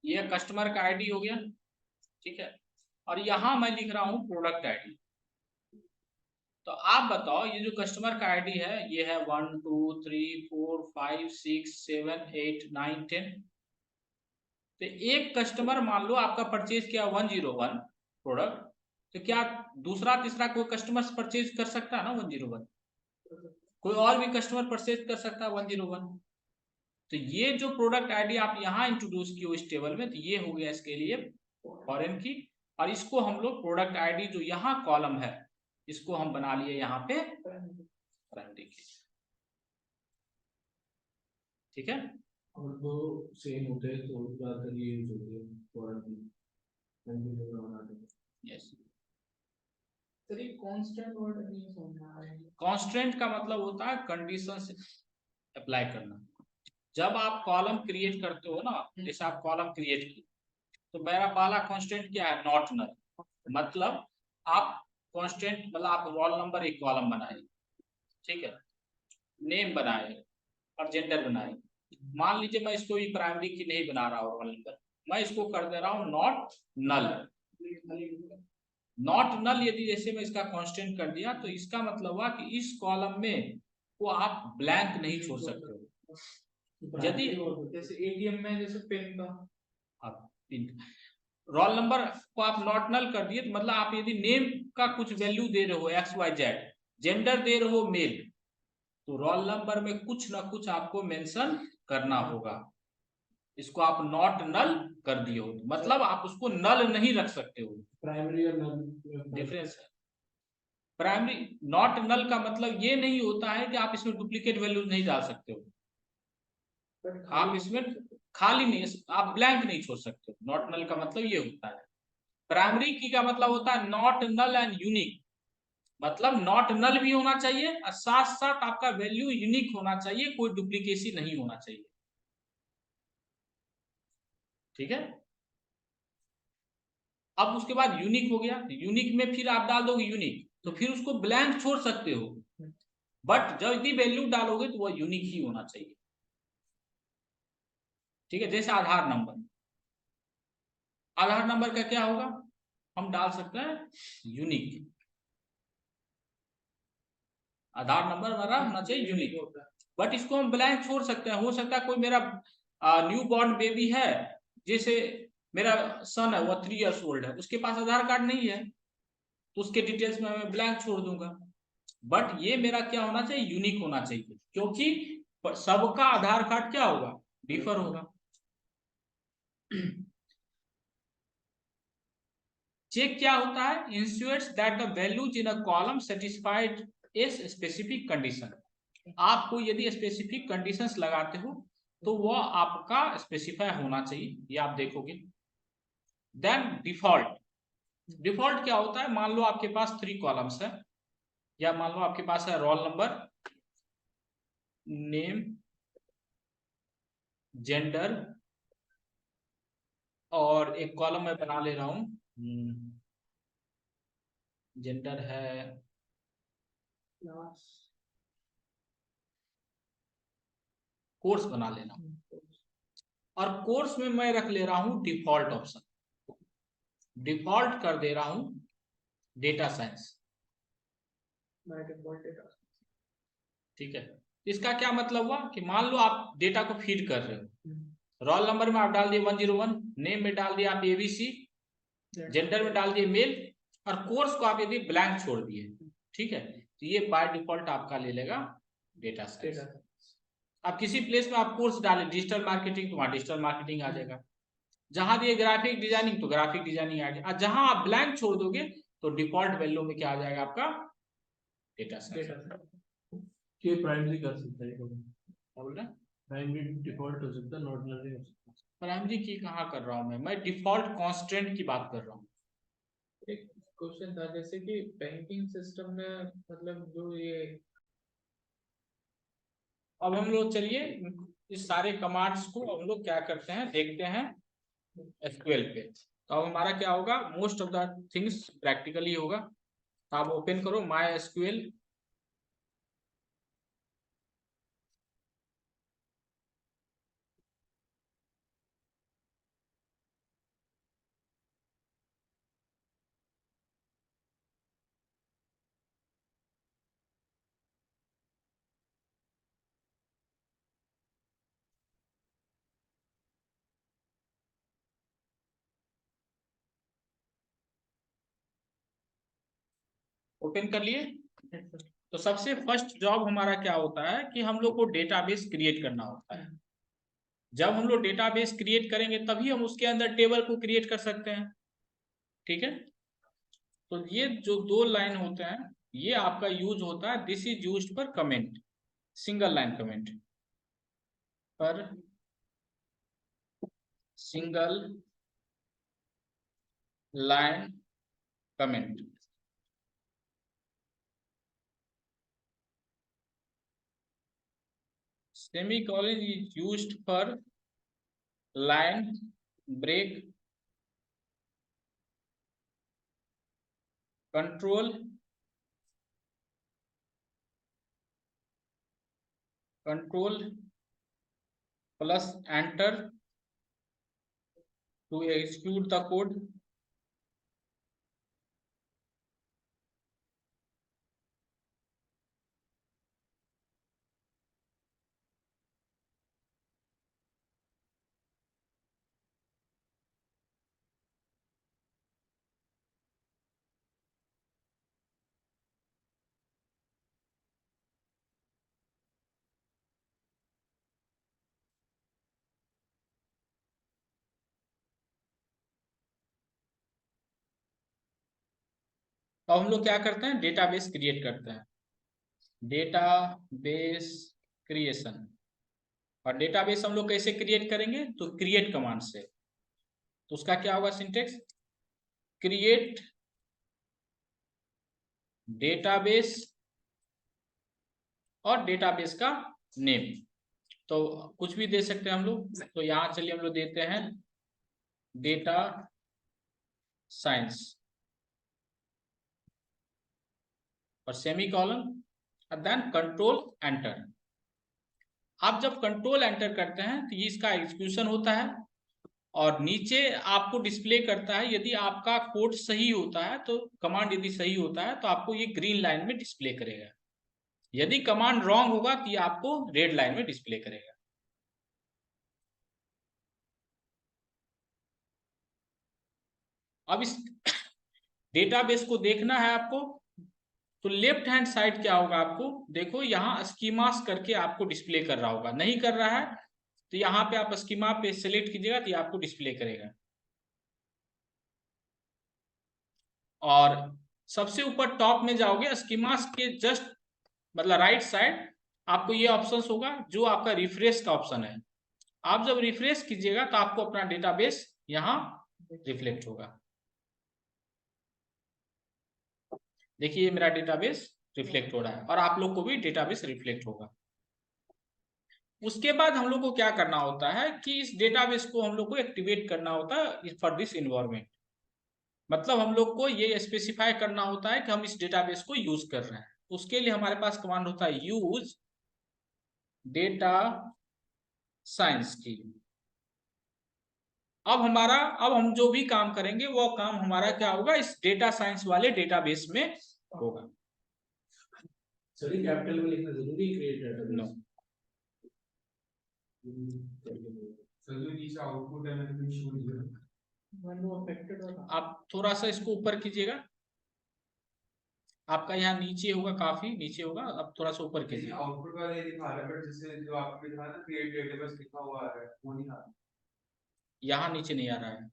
ये कस्टमर का आईडी हो गया, ठीक है, और यहां मैं लिख रहा हूं प्रोडक्ट आईडी। तो आप बताओ ये जो कस्टमर का आईडी है ये है 1 2 3 4 5 6 7 8 9 10। तो एक कस्टमर मान लो आपका परचेज किया 101 प्रोडक्ट, तो क्या दूसरा तीसरा कोई कस्टमर परचेज कर सकता है ना 101, कोई और भी कस्टमर परचेज कर सकता है 101। तो ये जो प्रोडक्ट आईडी आप यहाँ इंट्रोड्यूस किए इस टेबल में, तो ये हो गया इसके लिए फॉरेन की, और इसको हम लोग प्रोडक्ट आईडी जो यहाँ कॉलम है इसको हम बना लिए यहाँ पे प्राइमरी की, ठीक है। और दो सेम होते हैं तो ज्यादातर ये यूज होती है फॉरेन यस। सर ये कांस्टेंट वर्ड नहीं समझ आ रहा है। कांस्टेंट का मतलब होता है कंडीशंस अप्लाई करना। जब आप कॉलम क्रिएट करते हो ना, जैसे आप कॉलम क्रिएट की, तो मेरा पहला कांस्टेंट क्या है, नॉट नल। मतलब आप कांस्टेंट मतलब आप रोल नंबर एक कॉलम बनाए, ठीक है, नेम बनाए और जेंडर बनाए। मान लीजिए मैं इसको भी प्राइमरी की नहीं बना रहा हूँ रोल नंबर, मैं इसको कर दे रहा हूँ नॉट नल। नॉट नल यदि जैसे मैं इसका कांस्टेंट कर दिया तो इसका मतलब हुआ कि इस कॉलम में वो आप ब्लैंक नहीं छोड़ सकते हो। यदि जैसे एटीएम में जैसे पिन का, आप रोल नंबर को आप नॉट नल कर दिए, तो मतलब आप यदि नेम का कुछ वैल्यू दे रहे हो XYZ, जेंडर दे रहे हो मेल, तो रोल नंबर में कुछ ना कुछ आपको मेंशन करना होगा। इसको आप नॉट नल कर दिए हो, मतलब आप उसको नल नहीं रख सकते हो। प्राइमरी और नल डिफरेंस है। प्राइमरी नॉट नल का मतलब ये नहीं होता है कि आप इसमें डुप्लीकेट वैल्यू नहीं डाल सकते हो, आप इसमें खाली नहीं, आप ब्लैंक नहीं छोड़ सकते हो। नॉट नल का मतलब ये होता है। प्राइमरी की का मतलब होता है नॉट नल एंड यूनिक, मतलब नॉट नल भी होना चाहिए और साथ साथ आपका वैल्यू यूनिक होना चाहिए, कोई डुप्लीकेसी नहीं होना चाहिए, ठीक है। अब उसके बाद यूनिक हो गया, यूनिक में फिर आप डाल दोगे यूनिक, तो फिर उसको ब्लैंक छोड़ सकते हो, बट जब यदि वैल्यू डालोगे तो वह यूनिक ही होना चाहिए, ठीक है। जैसे आधार नंबर, आधार नंबर का क्या होगा, हम डाल सकते हैं यूनिक, आधार नंबर हमारा होना चाहिए यूनिक, बट इसको हम ब्लैंक छोड़ सकते हैं। हो सकता है कोई मेरा न्यू बॉर्न बेबी है, जैसे मेरा सन है, वो 3 इयर्स ओल्ड है, उसके पास आधार कार्ड नहीं है, तो उसके डिटेल्स में मैं ब्लैंक छोड़ दूंगा। बट ये मेरा क्या होना चाहिए, यूनिक होना चाहिए, क्योंकि सबका आधार कार्ड क्या होगा, डिफर होगा। चेक क्या होता है, ensures that the values in a column satisfied a specific condition. आपको यदि स्पेसिफिक कंडीशंस लगाते हो तो वो आपका स्पेसिफाई होना चाहिए, ये आप देखोगे। देन डिफॉल्ट, डिफॉल्ट क्या होता है, मान लो आपके पास 3 कॉलम्स है, या मान लो आपके पास है रोल नंबर, नेम, जेंडर, और एक कॉलम मैं बना ले रहा हूं, जेंडर है कोर्स बना लेना, और कोर्स में मैं रख ले रहा हूं डिफॉल्ट ऑप्शन, डिफॉल्ट कर दे रहा हूं डेटा साइंस, ठीक है। इसका क्या मतलब हुआ कि मान लो आप डेटा को फीड कर रहे हो, रोल नंबर में आप डाल दिए 101, नेम में डाल दिया आप ABC, जेंडर में डाल दिए मेल, और कोर्स को आप यदि ब्लैंक छोड़ दिए, ठीक है, तो ये बाय डिफॉल्ट आपका ले लेगा डेटा साइंस। आप किसी प्लेस में आप कोर्स डाले डिजिटल मार्केटिंग, तो वहां डिजिटल मार्केटिंग आ जाएगा, जहां दिए ग्राफिक डिजाइनिंग तो ग्राफिक डिजाइनिंग आ जाएगा, जहां आप ब्लैंक छोड़ दोगे तो डिफॉल्ट वैल्यू में क्या आ जाएगा आपका डेटा साइंस। ये प्राइमरी कर सकता है, क्या बोल रहे हैं, प्राइमरी डिफॉल्ट हो सकता है, नॉट नल नहीं हो सकता। प्राइमरी की कहाँ कर रहा हूं मैं डिफॉल्ट कांस्टेंट की बात कर रहा हूँ। एक क्वेश्चन था, जैसे कि बैंकिंग सिस्टम में मतलब जो ये अब हम लोग चलिए इस सारे कमांड्स को हम लोग क्या करते हैं, देखते हैं एसक्यूएल पे। तो अब हमारा क्या होगा, most of the things practically होगा। तो आप ओपन करो माई एसक्यूएल। ओपन कर लिए। तो सबसे फर्स्ट जॉब हमारा क्या होता है कि हम लोग को डेटाबेस क्रिएट करना होता है। जब हम लोग डेटाबेस क्रिएट करेंगे तभी हम उसके अंदर टेबल को क्रिएट कर सकते हैं। ठीक है, तो ये जो दो लाइन होते हैं ये आपका यूज होता है, this is used for comment, single line comment, पर single line comment. Semicolon is used for line break, control plus enter to execute the code। तो हम लोग क्या करते हैं, डेटाबेस क्रिएट करते हैं, डेटाबेस क्रिएशन। और डेटाबेस हम लोग कैसे क्रिएट करेंगे, तो क्रिएट कमांड से। तो उसका क्या होगा सिंटेक्स, क्रिएट डेटाबेस और डेटाबेस का नेम। तो कुछ भी दे सकते हैं हम लोग। तो यहाँ चलिए हम लोग देते हैं डेटा साइंस और सेमीकोलन और देन कंट्रोल एंटर। आप जब कंट्रोल एंटर करते हैं तो इसका एग्जीक्यूशन होता है और नीचे आपको डिस्प्ले करता है। यदि आपका कोड सही होता है तो कमांड यदि सही होता है तो आपको ये ग्रीन लाइन में डिस्प्ले करेगा, यदि कमांड रॉन्ग होगा तो ये आपको रेड लाइन में डिस्प्ले करेगा। अब इस डेटाबेस को देखना है आपको, तो लेफ्ट हैंड साइड क्या होगा, आपको देखो यहाँ स्कीमास करके आपको डिस्प्ले कर रहा होगा। नहीं कर रहा है तो यहाँ पे आप स्कीमा पे सिलेक्ट कीजिएगा तो ये आपको डिस्प्ले करेगा। और सबसे ऊपर टॉप में जाओगे, स्कीमास के जस्ट मतलब राइट साइड आपको ये ऑप्शन होगा जो आपका रिफ्रेश का ऑप्शन है। आप जब रिफ्रेश कीजिएगा तो आपको अपना डेटाबेस यहाँ रिफ्लेक्ट होगा। देखिए मेरा डेटाबेस रिफ्लेक्ट हो रहा है और आप लोग को भी डेटाबेस रिफ्लेक्ट होगा। उसके बाद हम लोग को क्या करना होता है कि इस डेटाबेस को हम लोग को एक्टिवेट करना होता है फॉर दिस इन्वायरमेंट। मतलब हम लोग को ये स्पेसिफाई करना होता है कि हम इस डेटाबेस को यूज कर रहे हैं। उसके लिए हमारे पास कमांड होता है यूज डेटा साइंस की। अब हम जो भी काम करेंगे वो काम हमारा क्या होगा, इस डेटा साइंस वाले डेटाबेस में होगा। सर ये कैपिटल में लिखना जरूरी है क्रिएट डेटाबेस? नो, सर जो नीचे आउटपुट है मैंने शो किया। आप थोड़ा सा इसको ऊपर कीजिएगा, आपका यहाँ नीचे होगा, काफी नीचे होगा। अब थोड़ा सा ऊपर कीजिए। आउटपुट वाला ये दिखा रहा है बट जैसे जो आपने दिखा ना क्रिएट डेटाबेस लिखा हुआ है वो नहीं आ रहा। यहाँ नीचे नहीं आ रहा है,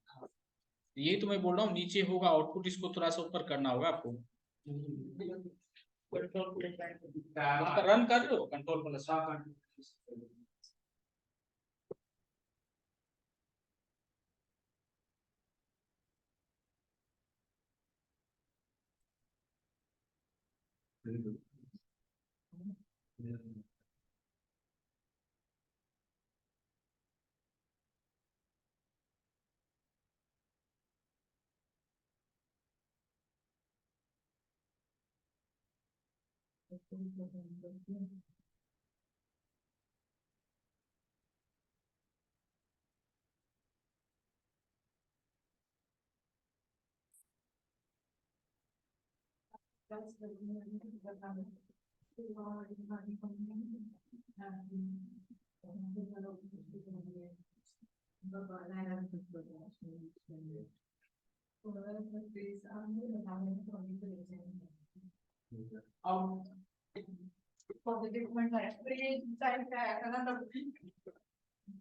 यही तो मैं बोल रहा हूँ नीचे होगा आउटपुट। इसको थोड़ा सा ऊपर करना होगा आपको। रन कर लो कंट्रोल प्लस।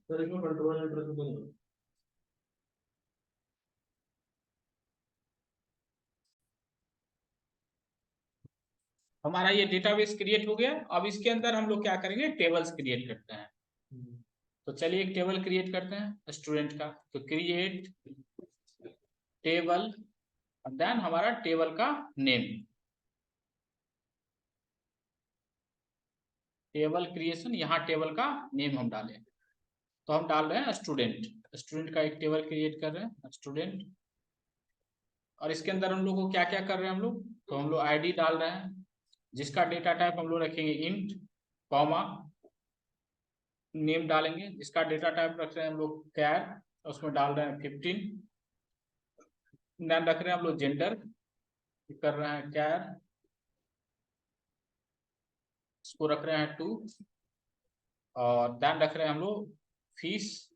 सर इसमें कंट्रोल एंटर तो नहीं हमारा ये डेटाबेस क्रिएट हो गया। अब इसके अंदर हम लोग क्या करेंगे, टेबल्स क्रिएट करते हैं। तो चलिए एक टेबल क्रिएट करते हैं स्टूडेंट का। तो क्रिएट टेबल, देन हमारा टेबल का नेम, टेबल क्रिएशन, यहाँ टेबल का नेम हम डालें। तो हम डाल रहे हैं स्टूडेंट, स्टूडेंट का एक टेबल क्रिएट कर रहे हैं स्टूडेंट। और इसके अंदर हम लोग को क्या क्या कर रहे हैं हम लोग, तो हम लोग आईडी डाल रहे हैं जिसका डेटा टाइप हम लोग रखेंगे इंट, कॉमा नेम डालेंगे जिसका डेटा टाइप रख रहे हैं हम लोग कैर, उसमें डाल रहे हैं 15। देन रख रहे हैं हम लोग जेंडर, कर रहे हैं कैर, इसको रख रहे हैं 2। और देन रख रहे हैं हम लोग फीस,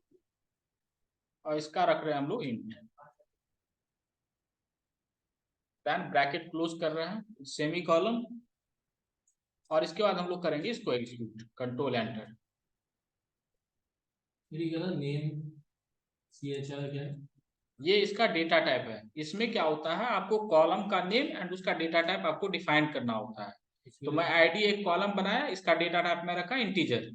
और इसका रख रहे हैं हम लोग इंट। देन ब्रैकेट क्लोज कर रहे हैं, सेमी कॉलम, और इसके बाद हम लोग करेंगे इसको execute, control enter. Name CHR क्या है? ये इसका डेटा टाइप है। इसमें क्या होता है, आपको कॉलम का नेम एंड उसका डेटा टाइप आपको डिफाइन करना होता है। तो मैं आईडी एक कॉलम बनाया, इसका डेटा टाइप में रखा इंटीजर,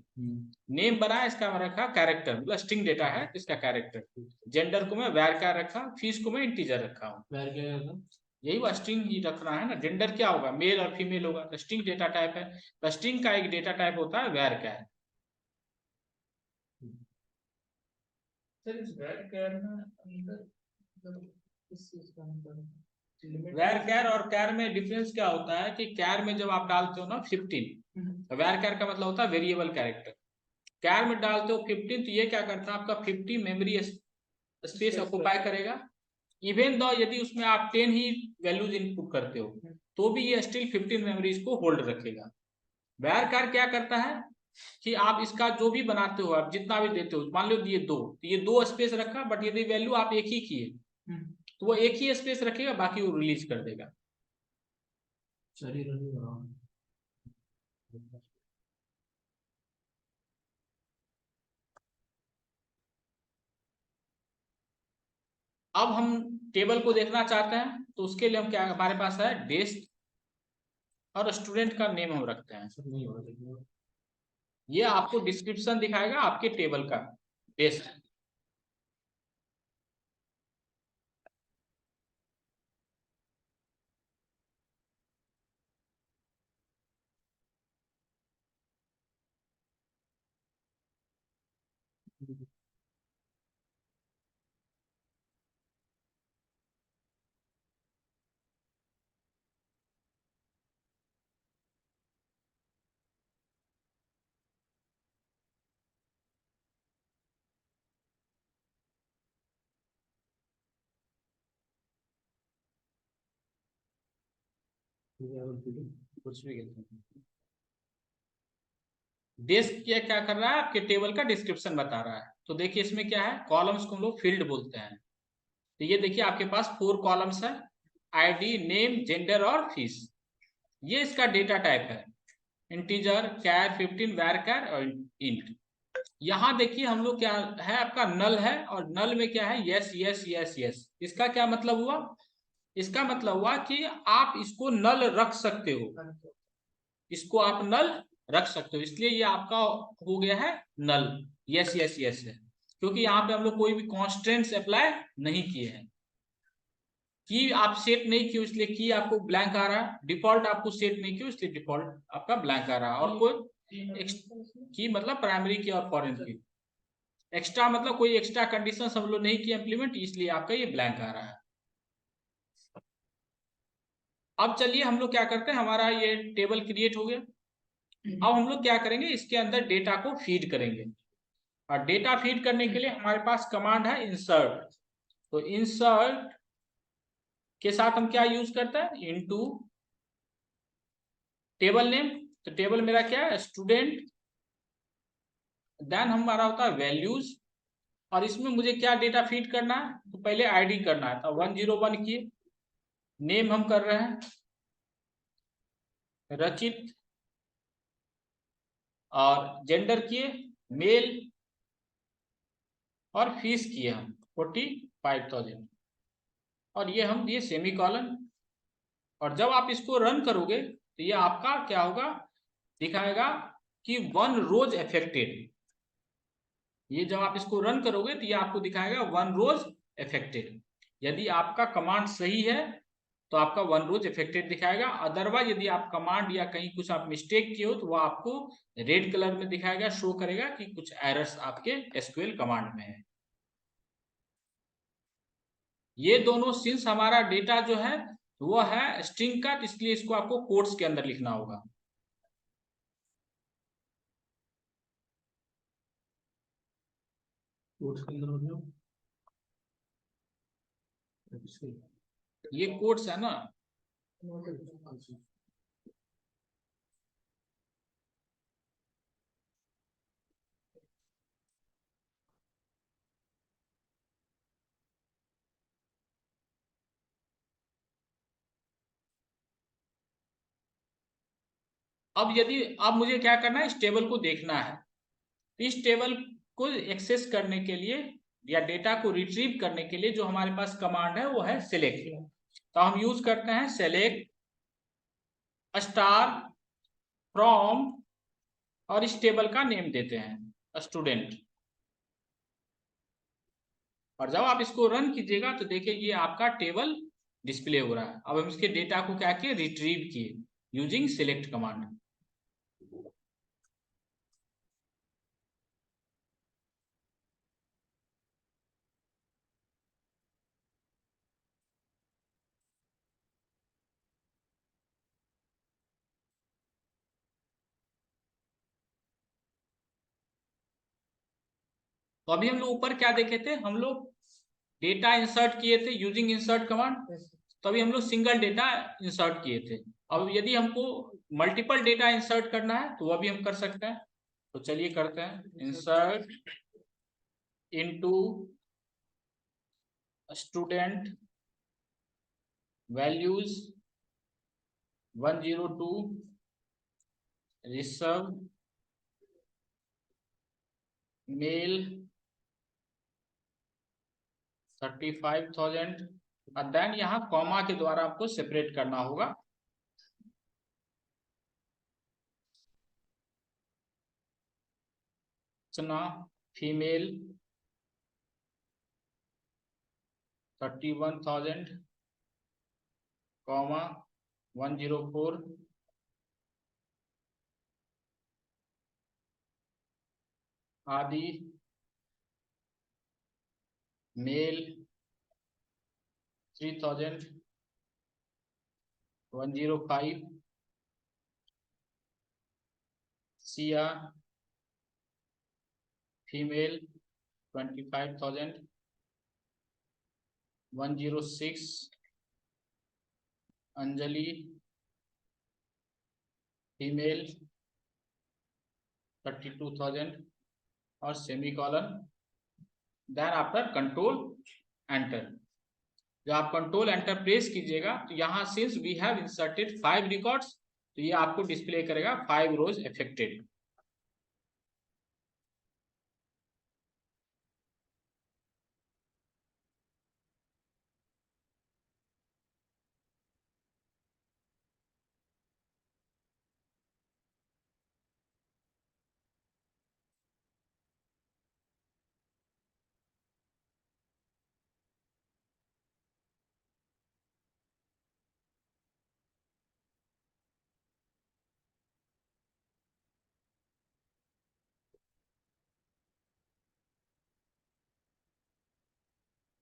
नेम बनाया, इसका मैं रखा कैरेक्टर, मतलब स्ट्रिंग डेटा है इसका कैरेक्टर। जेंडर को मैं वैर रखा, फीस को मैं इंटीजर रखा हूँ। वैर क्या था? यही वो स्ट्रिंग ही रखना है ना। जेंडर क्या होगा, मेल और फीमेल होगा, तो स्ट्रिंग डेटा टाइप है। तो स्ट्रिंग का एक डेटा टाइप होता है वैर क्या है। सर इस वैर कैर में अंदर मतलब किस चीज का अंतर वैर कैर और कैर में डिफरेंस क्या होता है कि कैर में जब आप डालते हो ना 15, तो वैर कैर का मतलब होता है वेरिएबल कैरेक्टर। कैर में डालते हो 15, तो ये क्या करता है, आपका 50 मेमोरी स्पेस ऑक्युपाई करेगा। इवन दो यदि उसमें आप 10 ही वैल्यूज इनपुट करते हो तो भी ये स्टिल 15 मेमोरीज को होल्ड रखेगा। वैर कैर क्या करता है कि आप इसका जो भी बनाते हो, आप जितना भी देते हो, मान लो ये 2, तो ये 2 स्पेस रखा, बट यदि वैल्यू आप एक ही किए तो वो एक ही स्पेस रखेगा, बाकी वो रिलीज कर देगा। अब हम टेबल को देखना चाहते हैं, तो उसके लिए हम क्या, हमारे पास है डेस्क, और स्टूडेंट का नेम हम रखते हैं। ये आपको डिस्क्रिप्शन दिखाएगा आपके टेबल का, डेस्क। कुछ भी डेस्क क्या कर रहा है, आपके टेबल का डिस्क्रिप्शन बता रहा है। तो देखिए इसमें क्या है, कॉलम्स को हम लोग फील्ड बोलते हैं। तो ये देखिए आपके पास 4 कॉलम्स है, आईडी, नेम, जेंडर और फीस। ये इसका डेटा टाइप है, इंटीजर, कैर, 15, वैर कैर और इंट। यहाँ देखिए हम लोग क्या है, आपका नल है, और नल में क्या है, यस यस यस यस। इसका क्या मतलब हुआ, इसका मतलब हुआ कि आप इसको नल रख सकते हो, इसको आप नल रख सकते हो, इसलिए ये आपका हो गया है नल। यस यस यस है, क्योंकि यहाँ पे हम लोग कोई भी कॉन्स्टेंट्स अप्लाई नहीं किए हैं। की आप सेट नहीं किए इसलिए की आपको ब्लैंक आ रहा है, डिफॉल्ट आपको सेट नहीं किया इसलिए डिफॉल्ट आपका ब्लैंक आ रहा है। और कोई की मतलब प्राइमरी की और फॉरेन की, एक्स्ट्रा मतलब कोई एक्स्ट्रा कंडीशन हम लोग नहीं किया इंप्लीमेंट, इसलिए आपका ये ब्लैंक आ रहा है। अब चलिए हम लोग क्या करते हैं, हमारा ये टेबल क्रिएट हो गया। अब हम लोग क्या करेंगे, इसके अंदर डेटा को फीड करेंगे। और डेटा फीड करने के लिए हमारे पास कमांड है इंसर्ट। तो इंसर्ट के साथ हम क्या यूज करते हैं, इनटू टेबल नेम। तो टेबल मेरा क्या है, स्टूडेंट। देन हमारा होता है वैल्यूज, और इसमें मुझे क्या डेटा फीड करना है, तो पहले आईडी करना है। तो 101 किए, नेम हम कर रहे हैं रचित, और जेंडर किए मेल, और फीस किए हम 45,000, और ये हम दिए सेमी कॉलन। और जब आप इसको रन करोगे तो ये आपका क्या होगा, दिखाएगा कि 1 रोज अफेक्टेड। ये जब आप इसको रन करोगे तो ये आपको दिखाएगा 1 रोज अफेक्टेड। यदि आपका कमांड सही है तो आपका 1 रोज अफेक्टेड दिखाएगा। अदरवाइज यदि आप कमांड या कहीं कुछ आप मिस्टेक किए हो तो वो आपको रेड कलर में दिखाएगा, शो करेगा कि कुछ एरर्स आपके एसक्यूएल कमांड में है। ये दोनों सिंस हमारा डेटा जो है वो है स्ट्रिंग का, इसलिए इसको आपको कोट्स के अंदर लिखना होगा। कोर्स के अंदर मतलब ये कोट्स है ना। अब यदि अब मुझे क्या करना है, इस टेबल को देखना है। तो इस टेबल को एक्सेस करने के लिए या डेटा को रिट्रीव करने के लिए जो हमारे पास कमांड है वो है सेलेक्ट। तो हम यूज करते हैं सेलेक्ट स्टार फ्रॉम, और इस टेबल का नेम देते हैं स्टूडेंट। और जब आप इसको रन कीजिएगा तो देखिए ये आपका टेबल डिस्प्ले हो रहा है। अब हम इसके डेटा को क्या किए, रिट्रीव किए यूजिंग सेलेक्ट कमांड। तो अभी हम लोग ऊपर क्या देखे थे, हम लोग डेटा इंसर्ट किए थे यूजिंग इंसर्ट कमांड। तो अभी हम लोग सिंगल डेटा इंसर्ट किए थे। अब यदि हमको मल्टीपल डेटा इंसर्ट करना है तो वह भी हम कर सकते हैं। तो चलिए करते हैं, इंसर्ट इनटू स्टूडेंट वैल्यूज 102 रिसर्व मेल 35,000, और देन यहाँ कॉमा के द्वारा आपको सेपरेट करना होगा। चना female 31,000 comma 104, Adi male 3,000 105, Siya female 25,000 106, Anjali female 32,000, और semi colon. Then after control enter. जब आप कंट्रोल एंटर प्रेस कीजिएगा तो यहाँ since we have inserted 5 records, तो ये आपको डिस्प्ले करेगा 5 रोज अफेक्टेड।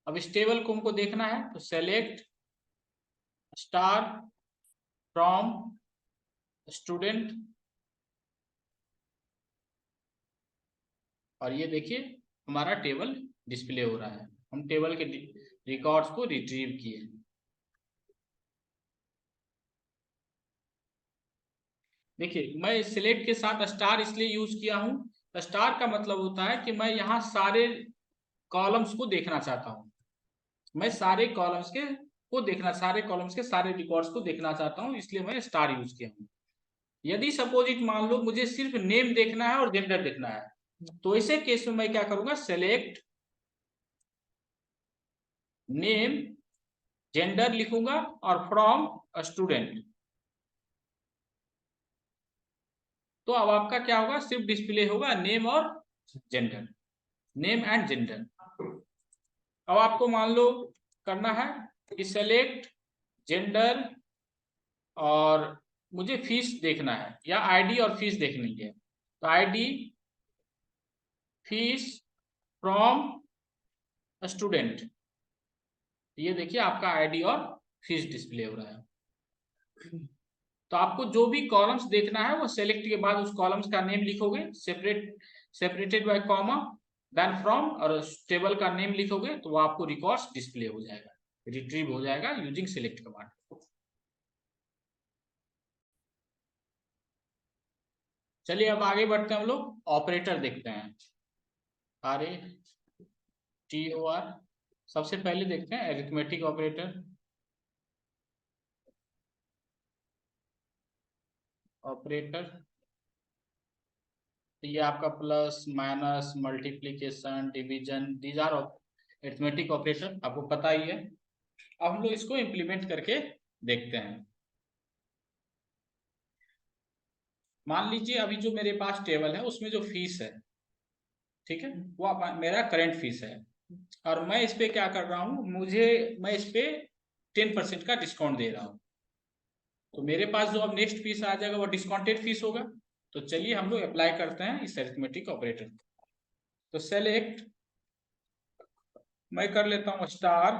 अब इस टेबल को हमको देखना है, तो सेलेक्ट स्टार फ्रॉम स्टूडेंट, और ये देखिए हमारा टेबल डिस्प्ले हो रहा है, हम टेबल के रिकॉर्ड्स को रिट्रीव किए। देखिए मैं सिलेक्ट के साथ स्टार इसलिए यूज किया हूं, स्टार का मतलब होता है कि मैं यहाँ सारे कॉलम्स को देखना चाहता हूँ, मैं सारे कॉलम्स के सारे कॉलम्स के सारे रिकॉर्ड्स को देखना चाहता हूँ, इसलिए मैं स्टार यूज किया हूँ। यदि सपोजिट मान लो मुझे सिर्फ नेम देखना है और जेंडर देखना है, तो ऐसे केस में मैं क्या करूंगा, सेलेक्ट नेम जेंडर लिखूंगा और फ्रॉम स्टूडेंट। तो अब आपका क्या होगा, सिर्फ डिस्प्ले होगा नेम और जेंडर, नेम एंड जेंडर। अब आपको मान लो करना है कि सेलेक्ट जेंडर और मुझे फीस देखना है या आईडी और फीस देखनी है, तो आईडी फीस फ्रॉम स्टूडेंट, ये देखिए आपका आईडी और फीस डिस्प्ले हो रहा है। तो आपको जो भी कॉलम्स देखना है वो सेलेक्ट के बाद उस कॉलम्स का नेम लिखोगे, separated by comma, then from, और टेबल का नेम लिखोगे तो वो आपको रिकॉर्ड्स डिस्प्ले हो जाएगा, रिट्रीव हो जाएगा यूजिंग सेलेक्ट कमांड। चलिए अब आगे बढ़ते हैं, हम लोग ऑपरेटर देखते हैं, RATOR। सबसे पहले देखते हैं अरिथमेटिक ऑपरेटर। ऑपरेटर तो ये आपका plus minus multiplication division, these are arithmetic operator, आपको पता ही है। अब हम लोग इसको इम्प्लीमेंट करके देखते हैं। मान लीजिए अभी जो मेरे पास टेबल है उसमें जो फीस है, ठीक है, वो मेरा करंट फीस है, और मैं इस पे क्या कर रहा हूँ, मैं इस पे 10% का डिस्काउंट दे रहा हूँ, तो मेरे पास जो अब नेक्स्ट फीस आ जाएगा वो डिस्काउंटेड फीस होगा। तो चलिए हम लोग अप्लाई करते हैं इस अरिथमेटिक ऑपरेटर। तो सेलेक्ट, मैं कर लेता हूँ स्टार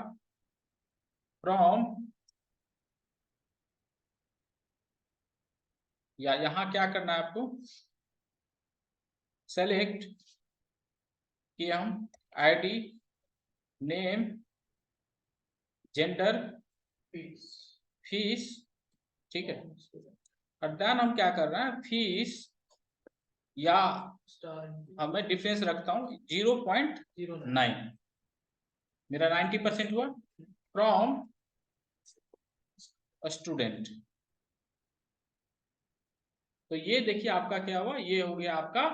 फ्रॉम, या यहाँ क्या करना है आपको, सेलेक्ट कि हम आईडी नेम जेंडर फीस, ठीक है, और देन हम क्या कर रहे हैं, फीस या मैं डिफरेंस रखता हूँ 0.9, मेरा 90% हुआ, फ्रॉम स्टूडेंट। तो ये देखिए आपका क्या हुआ, ये हो गया आपका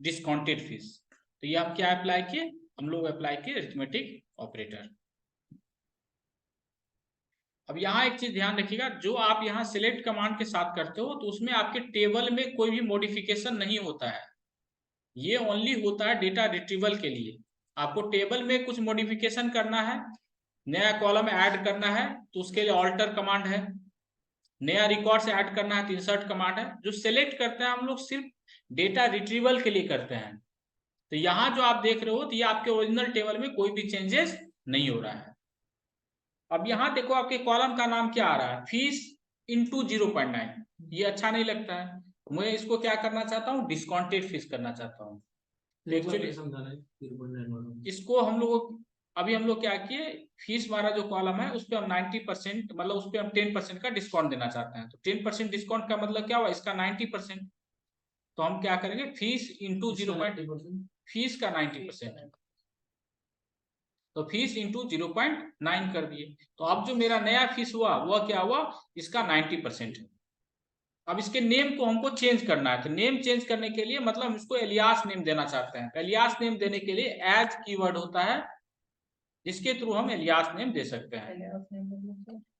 डिस्काउंटेड फीस। तो ये आप क्या अप्लाई किए, हम लोग अप्लाई किए अरिथमेटिक ऑपरेटर। अब यहाँ एक चीज ध्यान रखिएगा, जो आप यहाँ सिलेक्ट कमांड के साथ करते हो तो उसमें आपके टेबल में कोई भी मॉडिफिकेशन नहीं होता है, ये ओनली होता है डेटा रिट्रीवल के लिए। आपको टेबल में कुछ मॉडिफिकेशन करना है, नया कॉलम ऐड करना है तो उसके लिए ऑल्टर कमांड है, नया रिकॉर्ड से ऐड करना है तो इंसर्ट कमांड है। जो सिलेक्ट करते हैं हम लोग सिर्फ डेटा रिट्रीवल के लिए करते हैं। तो यहाँ जो आप देख रहे हो तो ये आपके ओरिजिनल टेबल में कोई भी चेंजेस नहीं हो रहा है। अब यहाँ देखो आपके कॉलम का नाम क्या आ रहा है, फीस इंटू 0.9, ये अच्छा नहीं लगता है, मैं इसको क्या करना चाहता हूँ, डिस्काउंटेड फीस करना चाहता हूँ। एक्चुअली इसको हम लोग अभी हम लोग क्या किए, फीस वाला जो कॉलम है उस पर हम 90%, मतलब उस पर हम 10% का डिस्काउंट देना चाहते हैं। तो 10% डिस्काउंट का मतलब क्या हुआ, इसका 90%। तो हम क्या करेंगे, फीस इंटू 0.9, फीस का 90%, तो फीस इंटू 0.9 कर दिए। तो अब जो मेरा नया फीस हुआ वह क्या हुआ, इसका 90% है। अब इसके नेम को हमको चेंज करना है, तो नेम चेंज करने के लिए मतलब हम इसको एलियास नेम देना चाहते हैं। एलियास नेम देने के लिए एज कीवर्ड होता है, जिसके थ्रू हम एलियास नेम दे सकते हैं।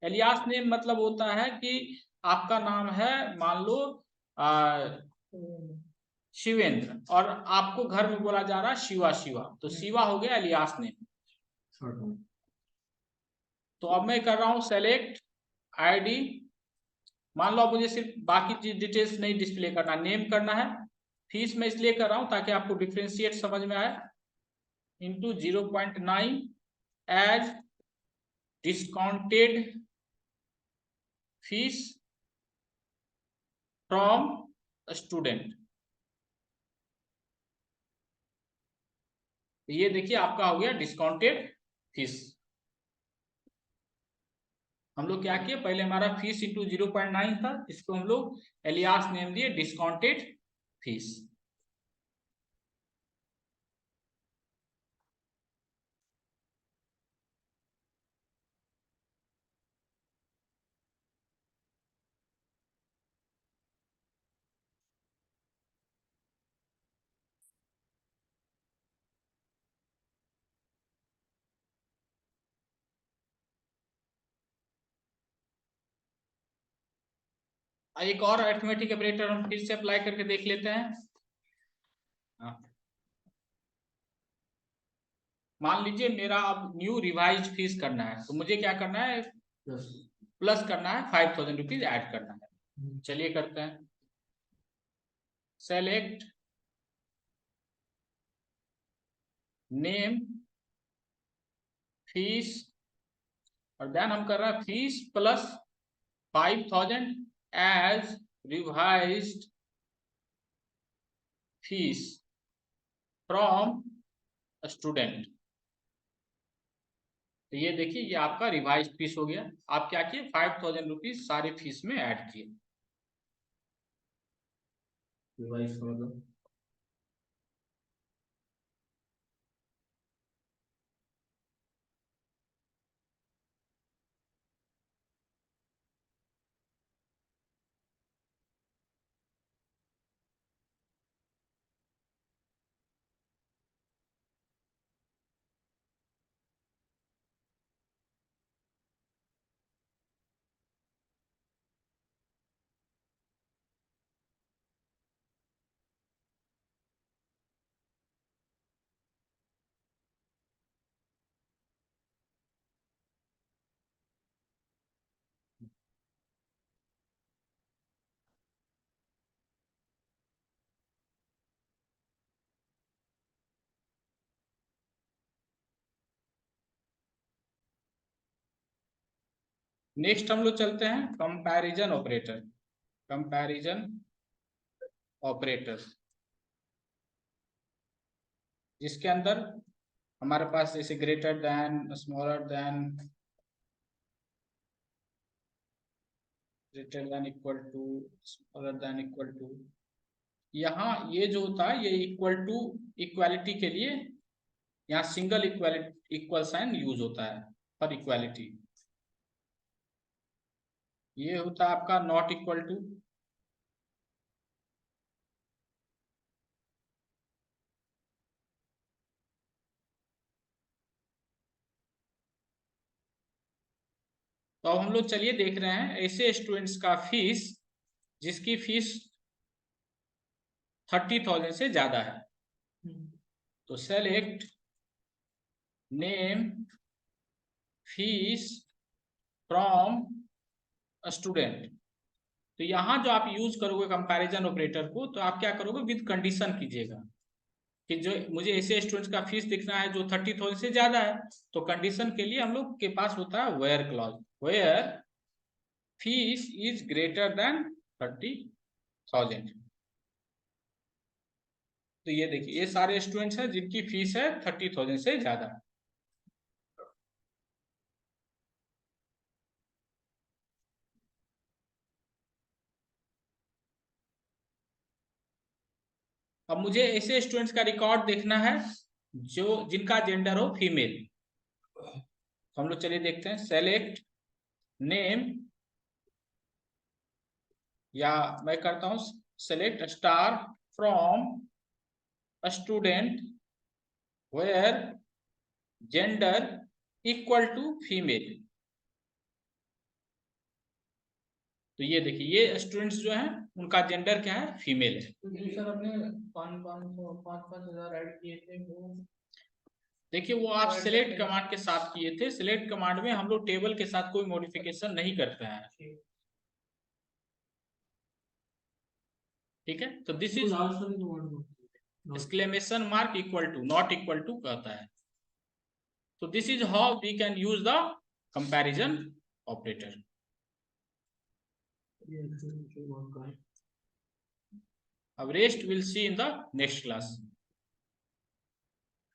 एलियास नेम मतलब होता है कि आपका नाम है मान लो शिवेंद्र, और आपको घर में बोला जा रहा है शिवा शिवा, तो शिवा हो गया एलियास नेम। तो अब मैं कर रहा हूं सेलेक्ट आईडी, मान लो मुझे सिर्फ बाकी डिटेल्स नहीं डिस्प्ले करना, नेम करना है, फीस मैं इसलिए कर रहा हूं ताकि आपको डिफरेंशिएट समझ में आए, into 0.9 as discounted fees from student. ये देखिए आपका हो गया डिस्काउंटेड फीस। हम लोग क्या किए, पहले हमारा फीस इंटू 0.9 था, इसको हम लोग एलियास नेम दिए डिस्काउंटेड फीस। एक और अरिथमेटिक ऑपरेटर हम फिर से अप्लाई करके देख लेते हैं। मान लीजिए मेरा अब न्यू रिवाइज फीस करना है, तो मुझे क्या करना है, प्लस करना है 5000 रुपीज ऐड करना है। चलिए करते हैं। सेलेक्ट नेम फीस और देन हम कर रहे हैं fees plus 5000 as revised fees from student. तो ये देखिए ये आपका रिवाइज फीस हो गया। आप क्या किए, 5000 रुपीज सारे फीस में ऐड किए। रिवाइज का मतलब नेक्स्ट हम लोग चलते हैं कंपैरिजन ऑपरेटर। कंपैरिजन ऑपरेटर जिसके अंदर हमारे पास जैसे greater than, smaller than, greater than, equal to, smaller than, equal to. यहाँ ये जो होता है ये इक्वल टू इक्वालिटी के लिए यहाँ सिंगल इक्वल साइन यूज होता है फॉर इक्वालिटी। ये होता है आपका नॉट इक्वल टू। तो अब हम लोग चलिए देख रहे हैं ऐसे स्टूडेंट्स का फीस जिसकी फीस 30,000 से ज्यादा है। तो select name fees from student. तो यहाँ जो आप यूज करोगे कंपैरिजन ऑपरेटर को, तो आप क्या करोगे, विद कंडीशन कीजिएगा कि जो मुझे ऐसे स्टूडेंट्स का फीस दिखना है जो 30,000 से ज्यादा है। तो कंडीशन के लिए हम लोग के पास होता है where clause, where fees is greater than 30,000। तो ये देखिए ये सारे स्टूडेंट्स हैं जिनकी फीस है 30,000 से ज्यादा। अब मुझे ऐसे स्टूडेंट्स का रिकॉर्ड देखना है जो जिनका जेंडर हो फीमेल। तो हम लोग चलिए देखते हैं। सेलेक्ट नेम, या मैं करता हूं select star from student where gender equal to female. तो ये देखिए ये स्टूडेंट्स जो हैं उनका जेंडर क्या है, फीमेल है। तो जो सर हमने 5,000 ऐड किए थे वो देखिए वो आप सेलेक्ट कमांड के साथ किए थे। सेलेक्ट कमांड में हम लोग टेबल के साथ कोई मॉडिफिकेशन नहीं करते हैं, ठीक है। तो this is exclamation mark equal to, not equal to कहता है। तो this is how we can use the comparison operator. अब rest we'll see in the next class.